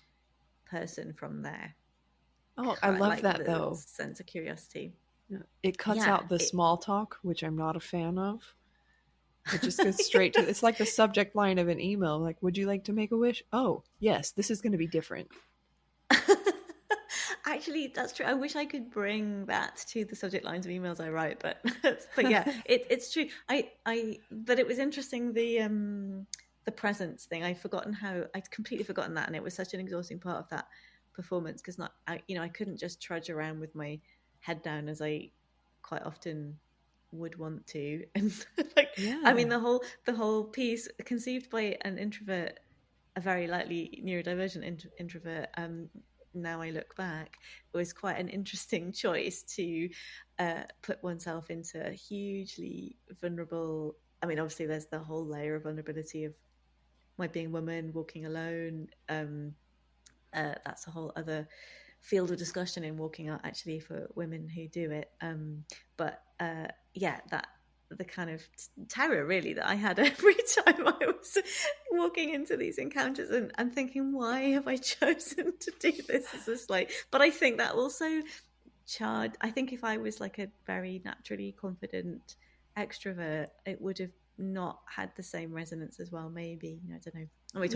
person from there. Oh, I love that though. Sense of curiosity. It cuts out the small talk, which I'm not a fan of. It just goes straight to, it's like the subject line of an email. Like, would you like to make a wish? Oh, yes, this is going to be different. Actually, that's true. I wish I could bring that to the subject lines of emails I write, but yeah, it's true. But it was interesting, the presence thing. I'd completely forgotten that, and it was such an exhausting part of that performance, because I couldn't just trudge around with my head down as I quite often would want to, and I mean, the whole piece, conceived by an introvert, a very lightly neurodivergent introvert. Now I look back, it was quite an interesting choice to put oneself into a hugely vulnerable. I mean, obviously, there's the whole layer of vulnerability of my being a woman, walking alone. That's a whole other field of discussion in walking out, actually, for women who do it. But that the kind of terror really that I had every time I was walking into these encounters and thinking, why have I chosen to do this? Is this like, but I think that also I think if I was like a very naturally confident extrovert, it would have not had the same resonance as well, maybe. I don't know. We're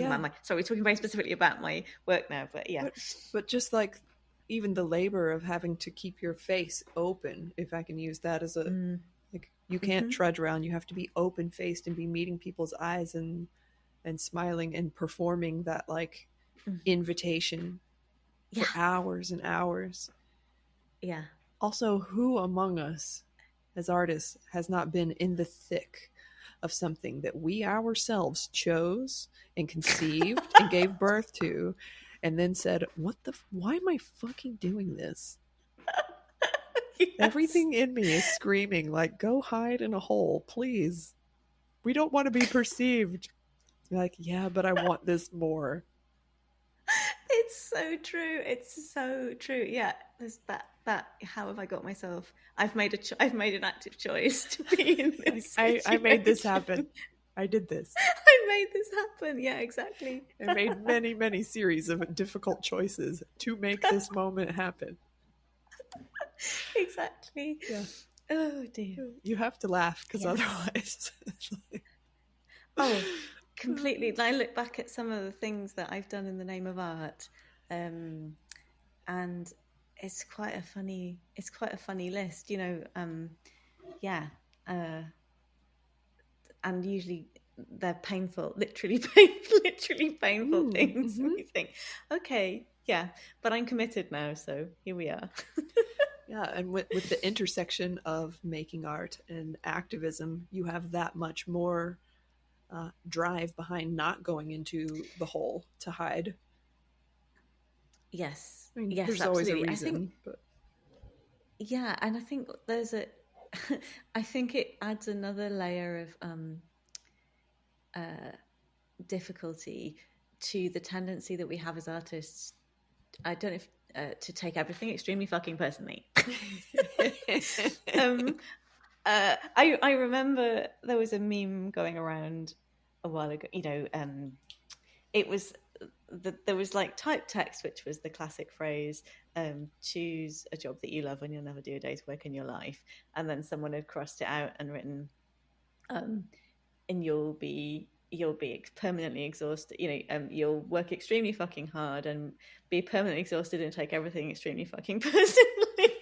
talking very specifically about my work now, but yeah. But just like even the labor of having to keep your face open, if I can use that as a like, you can't trudge around. You have to be open-faced and be meeting people's eyes and smiling and performing that like invitation for hours and hours. Yeah. Also, who among us as artists has not been in the thick of something that we ourselves chose and conceived and gave birth to, and then said, why am I fucking doing this? Yes. Everything in me is screaming, like, go hide in a hole, please. We don't want to be perceived. Like, yeah, but I want this more. It's so true. It's so true. Yeah, there's that. How have I got myself? I've made an active choice to be in this. I made this happen. I did this. I made this happen. Yeah, exactly. I made many, many series of difficult choices to make this moment happen. Exactly. Yeah. Oh dear. You have to laugh, because otherwise. Oh, completely. I look back at some of the things that I've done in the name of art, and it's quite a funny list, and usually they're painful, literally painful things. And you think, okay, Yeah, but I'm committed now, so here we are. Yeah, and with the intersection of making art and activism, you have that much more drive behind not going into the hole to hide. Yes, I mean, yes, there's always a absolutely. reason, but Yeah, and I think there's a, I think it adds another layer of uh, difficulty to the tendency that we have as artists. I don't know if to take everything extremely fucking personally. um, I remember there was a meme going around a while ago. It was there was like typed text, which was the classic phrase, choose a job that you love and you'll never do a day's work in your life. And then someone had crossed it out and written, and you'll be permanently exhausted. You'll work extremely fucking hard and be permanently exhausted and take everything extremely fucking personally.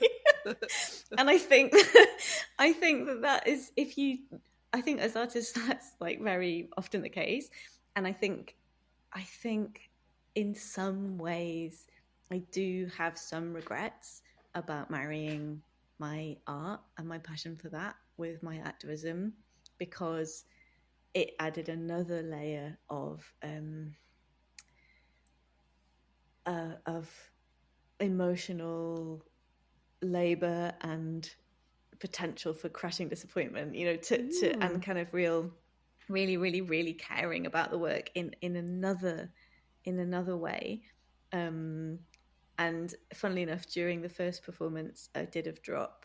And I think that is, I think as artists that's like very often the case. And I think in some ways I do have some regrets about marrying my art and my passion for that with my activism, because it added another layer of emotional labor and potential for crushing disappointment, and kind of really, really, really caring about the work in another way. And funnily enough, during the first performance I did of Drop,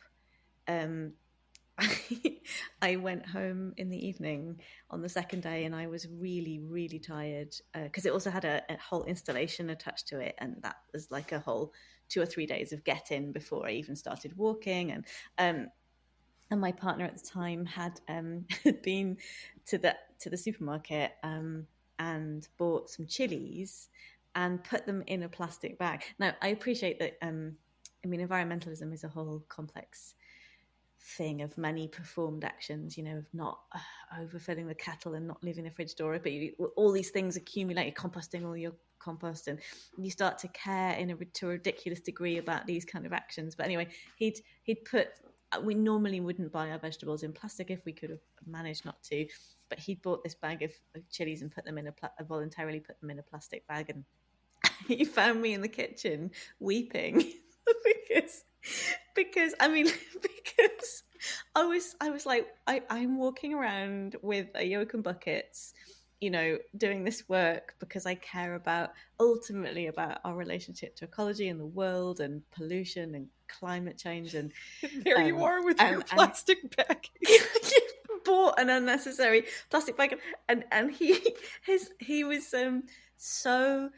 I went home in the evening on the second day and I was really, really tired, because it also had a whole installation attached to it, and that was like a whole 2 or 3 days of getting before I even started walking. And my partner at the time had been to the supermarket and bought some chilies and put them in a plastic bag. Now, I appreciate that. Environmentalism is a whole complex thing of many performed actions, of not overfilling the kettle and not leaving the fridge door open. All these things accumulate, composting all your compost, and you start to care to a ridiculous degree about these kind of actions. But anyway, he'd put, we normally wouldn't buy our vegetables in plastic if we could have managed not to, but he'd bought this bag of chilies and put them in voluntarily put them in a plastic bag, and he found me in the kitchen weeping because I was like, I'm walking around with a yoke and buckets, doing this work because I care ultimately about our relationship to ecology and the world and pollution and climate change. And there you are with your plastic bag. Bought an unnecessary plastic bag, and he was so.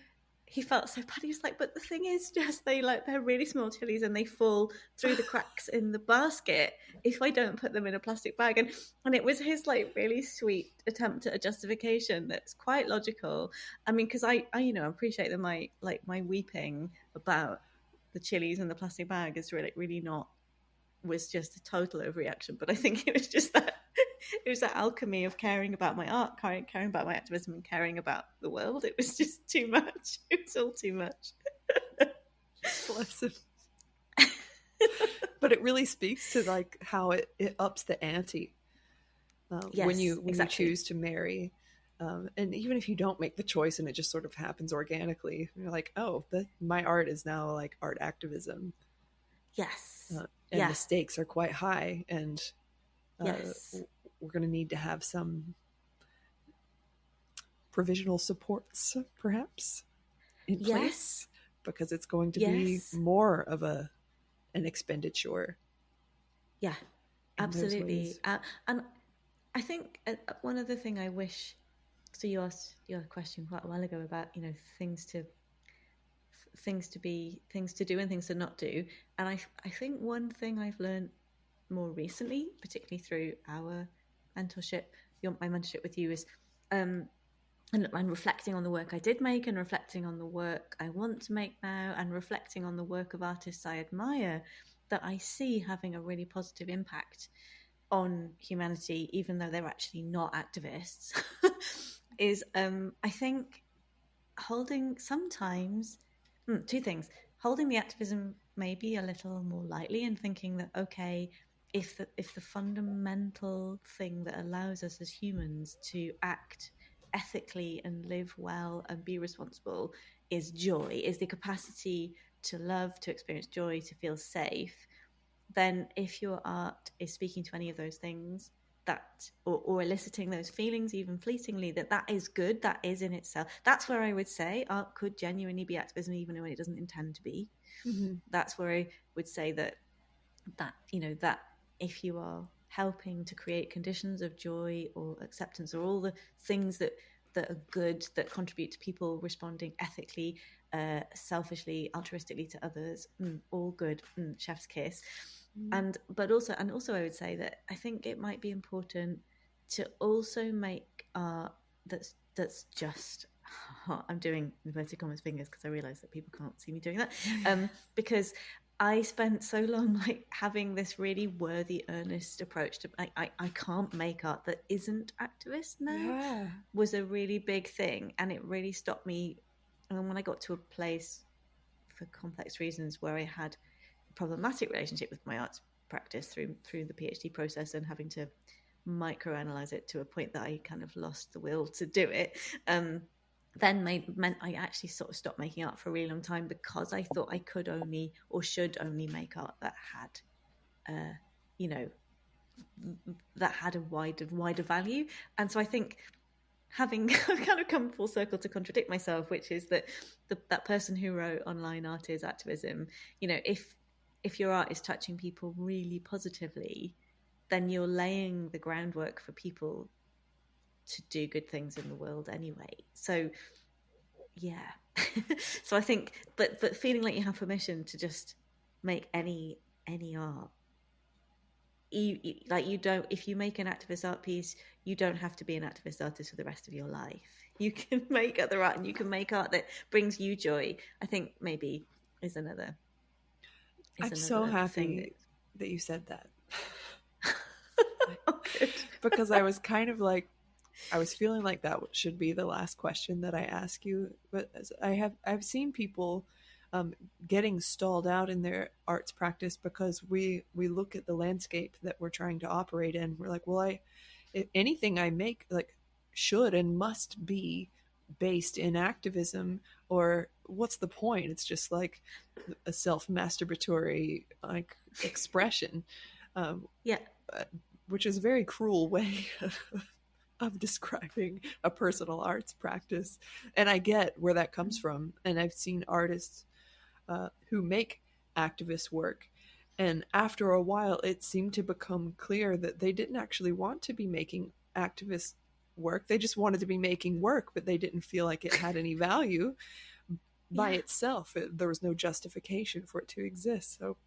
He felt so bad. He was like, but the thing is, Jess, they're really small chilies and they fall through the cracks in the basket if I don't put them in a plastic bag. And it was his like really sweet attempt at a justification that's quite logical. I mean, because I appreciate that my weeping about the chilies and the plastic bag is really not, was just a total overreaction. But I think it was just that. It was that alchemy of caring about my art, caring about my activism, and caring about the world. It was just too much. It was all too much. Bless him. But it really speaks to like how it ups the ante yes, when you exactly. choose to marry. And even if you don't make the choice and it just sort of happens organically, you're like, oh, my art is now like art activism. Yes. And the stakes are quite high. And yes. We're going to need to have some provisional supports, perhaps, in place, because it's going to be more of an expenditure. Yeah, absolutely. And I think one other thing I wish, so you asked your question quite a while ago about, things to do and things to not do. And I think one thing I've learned more recently, particularly through our mentorship, my mentorship with you, is and reflecting on the work I did make and reflecting on the work I want to make now and reflecting on the work of artists I admire that I see having a really positive impact on humanity, even though they're actually not activists, is I think sometimes Two things. Holding the activism maybe a little more lightly and thinking that, okay, if the fundamental thing that allows us as humans to act ethically and live well and be responsible is joy, is the capacity to love, to experience joy, to feel safe, then if your art is speaking to any of those things, that or eliciting those feelings even fleetingly, that is good, that is in itself, that's where I would say art could genuinely be activism even when it doesn't intend to be. That's where I would say that that if you are helping to create conditions of joy or acceptance or all the things that are good, that contribute to people responding ethically, selfishly, altruistically to others, all good, chef's kiss. And also I would say that I think it might be important to also make art that's just I'm doing inverted commas fingers because I realize that people can't see me doing that, because I spent so long having this really worthy, earnest approach to I can't make art that isn't activist now, was a really big thing, and it really stopped me. And when I got to a place, for complex reasons, where I had a problematic relationship with my arts practice through the PhD process and having to microanalyze it to a point that I kind of lost the will to do it, then meant I actually sort of stopped making art for a really long time, because I thought I could only or should only make art that had, that had a wider value. And so I think having kind of come full circle to contradict myself, which is that that person who wrote online art is activism, if your art is touching people really positively, then you're laying the groundwork for people to do good things in the world anyway. So yeah. So I think, but feeling like you have permission to just make any art. You don't, if you make an activist art piece, you don't have to be an activist artist for the rest of your life. You can make other art, and you can make art that brings you joy. I think maybe is another. I'm so happy that you said that. Oh, good. Because I was kind of like, I was feeling like that should be the last question that I ask you. But I've seen people getting stalled out in their arts practice because we look at the landscape that we're trying to operate in. We're like, well, anything I make should and must be based in activism, or what's the point? It's just like a self-masturbatory expression. Which is a very cruel way of describing a personal arts practice. And I get where that comes from. And I've seen artists who make activist work, and after a while it seemed to become clear that they didn't actually want to be making activist work. They just wanted to be making work, but they didn't feel like it had any value by itself. There was no justification for it to exist. So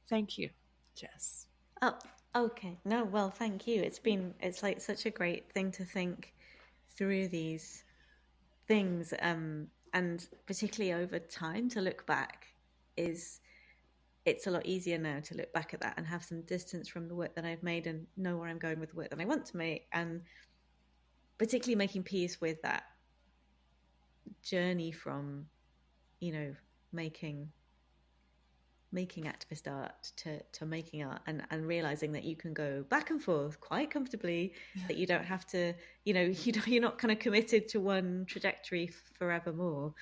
thank you, Jess. Oh, okay. No, well, thank you. It's like such a great thing to think through these things, and particularly over time, to look back it's a lot easier now to look back at that and have some distance from the work that I've made and know where I'm going with the work that I want to make, and particularly making peace with that journey from, making activist art to making art, and realizing that you can go back and forth quite comfortably, that you don't have to, you're not kind of committed to one trajectory forevermore.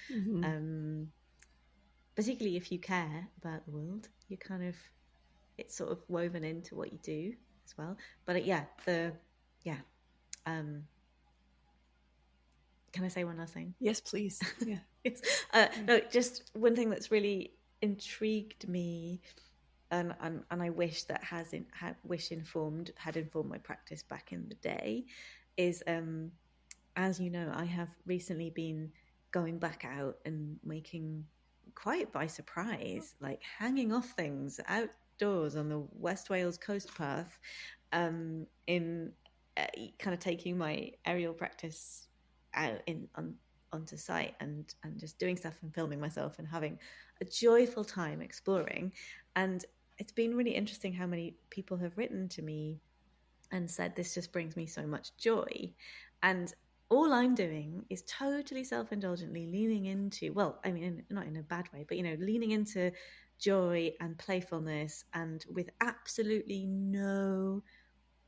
Particularly if you care about the world, you kind of, it's sort of woven into what you do as well. But can I say one last thing? Yes, please. Yeah. Yes. No, just one thing that's really intrigued me, and I wish that had informed my practice back in the day, is as you know, I have recently been going back out and making, quite by surprise, like hanging off things outdoors on the West Wales coast path, in kind of taking my aerial practice out onto site, and just doing stuff and filming myself and having a joyful time exploring. And it's been really interesting how many people have written to me and said, this just brings me so much joy. And all I'm doing is totally self-indulgently leaning into, well, I mean, not in a bad way, but, leaning into joy and playfulness, and with absolutely no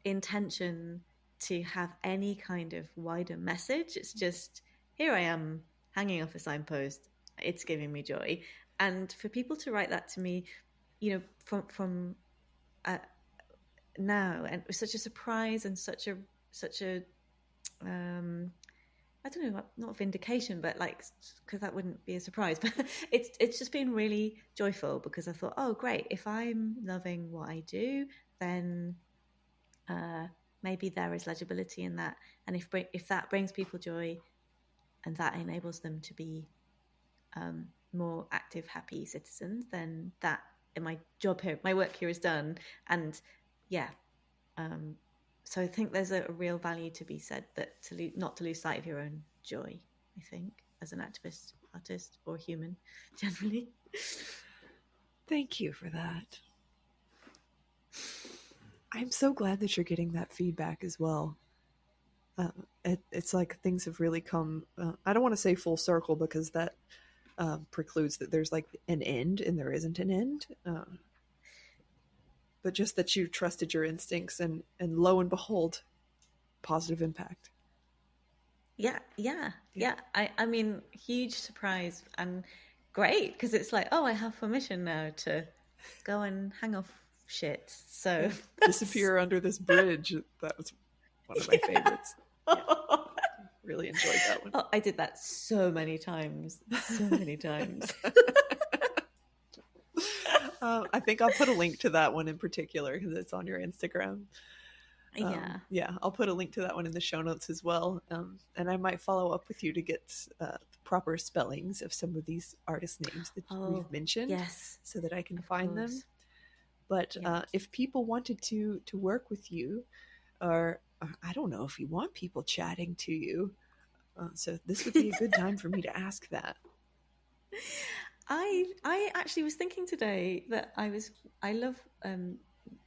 intention to have any kind of wider message. It's just, here I am hanging off a signpost. It's giving me joy. And for people to write that to me, from now, and it was such a surprise and such a I don't know, not vindication, but like, because that wouldn't be a surprise, but it's just been really joyful, because I thought, oh great, if I'm loving what I do, then maybe there is legibility in that, and if that brings people joy, and that enables them to be more active, happy citizens, then that, my job here, my work here is done. And so I think there's a real value to be said, that not to lose sight of your own joy, I think, as an activist, artist, or human generally. Thank you for that. I'm so glad that you're getting that feedback as well. It's like things have really come, I don't want to say full circle, because that precludes that there's like an end, and there isn't an end. But just that you trusted your instincts, and lo and behold, positive impact. Yeah. I mean, huge surprise, and great, because it's like, oh, I have permission now to go and hang off shit. So disappear under this bridge. That was one of my favorites. Yeah. Really enjoyed that one. Oh, I did that so many times. I think I'll put a link to that one in particular, because it's on your Instagram. Yeah, I'll put a link to that one in the show notes as well. And I might follow up with you to get the proper spellings of some of these artist names that we've mentioned, yes, so that I can find them. But if people wanted to work with you, or I don't know if you want people chatting to you, so this would be a good time for me to ask that. I actually was thinking today that I love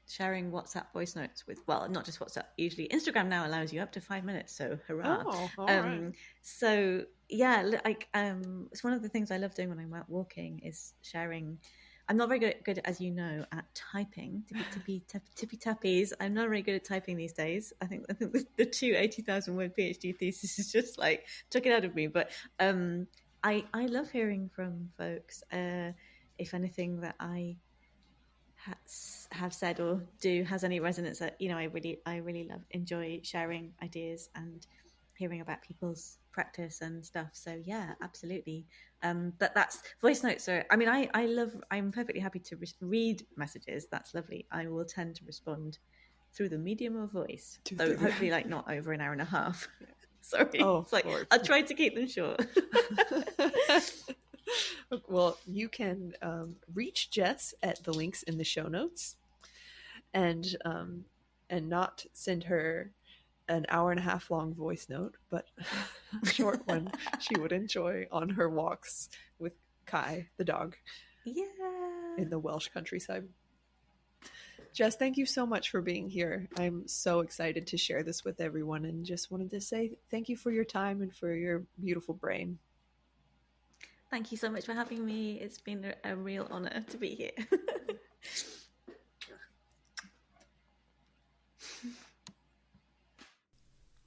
sharing WhatsApp voice notes with, well, not just WhatsApp, usually Instagram now allows you up to 5 minutes, so hurrah. Right. So yeah, like it's one of the things I love doing when I'm out walking, is sharing. I'm not very good, as you know, at typing, tippy tappies. I'm not very good at typing these days. I think the 80,000 word PhD thesis is just like took it out of me. But I love hearing from folks. If anything that I have said or do has any resonance, that I really enjoy sharing ideas and hearing about people's practice and stuff. So yeah, absolutely. But that's, voice notes are, I mean, I'm perfectly happy to read messages. That's lovely. I will tend to respond through the medium of voice, though hopefully like not over an hour and a half. Sorry. It's like, Lord. I'll try to keep them short. Well, you can reach Jess at the links in the show notes, and not send her an hour and a half long voice note, but a short one she would enjoy on her walks with Kai, the dog, in the Welsh countryside. Jess, thank you so much for being here. I'm so excited to share this with everyone, and just wanted to say thank you for your time and for your beautiful brain. Thank you so much for having me. It's been a real honor to be here.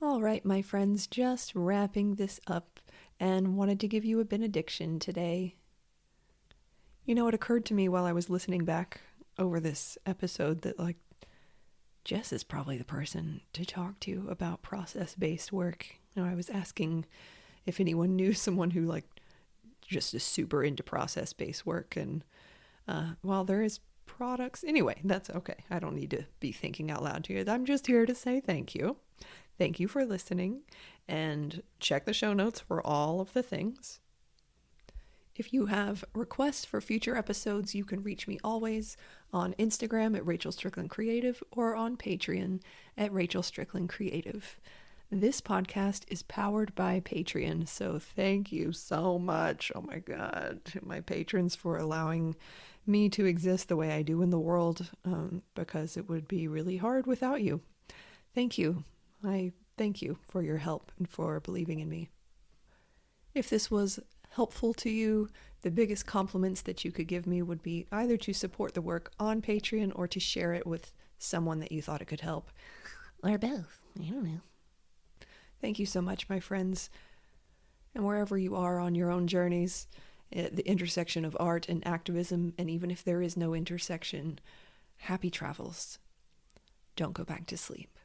All right, my friends, just wrapping this up, and wanted to give you a benediction today. It occurred to me while I was listening back over this episode that, like, Jess is probably the person to talk to about process-based work. I was asking if anyone knew someone who, like, just is super into process-based work, and while there is products, anyway, that's okay. I don't need to be thinking out loud to you. I'm just here to say thank you. Thank you for listening, and check the show notes for all of the things. If you have requests for future episodes, you can reach me always on Instagram at Rachel Strickland Creative, or on Patreon at Rachel Strickland Creative. This podcast is powered by Patreon, so thank you so much, oh my God, to my patrons for allowing me to exist the way I do in the world, because it would be really hard without you. Thank you. I thank you for your help and for believing in me. If this was helpful to you, the biggest compliments that you could give me would be either to support the work on Patreon or to share it with someone that you thought it could help. Or both. I don't know. Thank you so much, my friends. And wherever you are on your own journeys, at the intersection of art and activism, and even if there is no intersection, happy travels. Don't go back to sleep.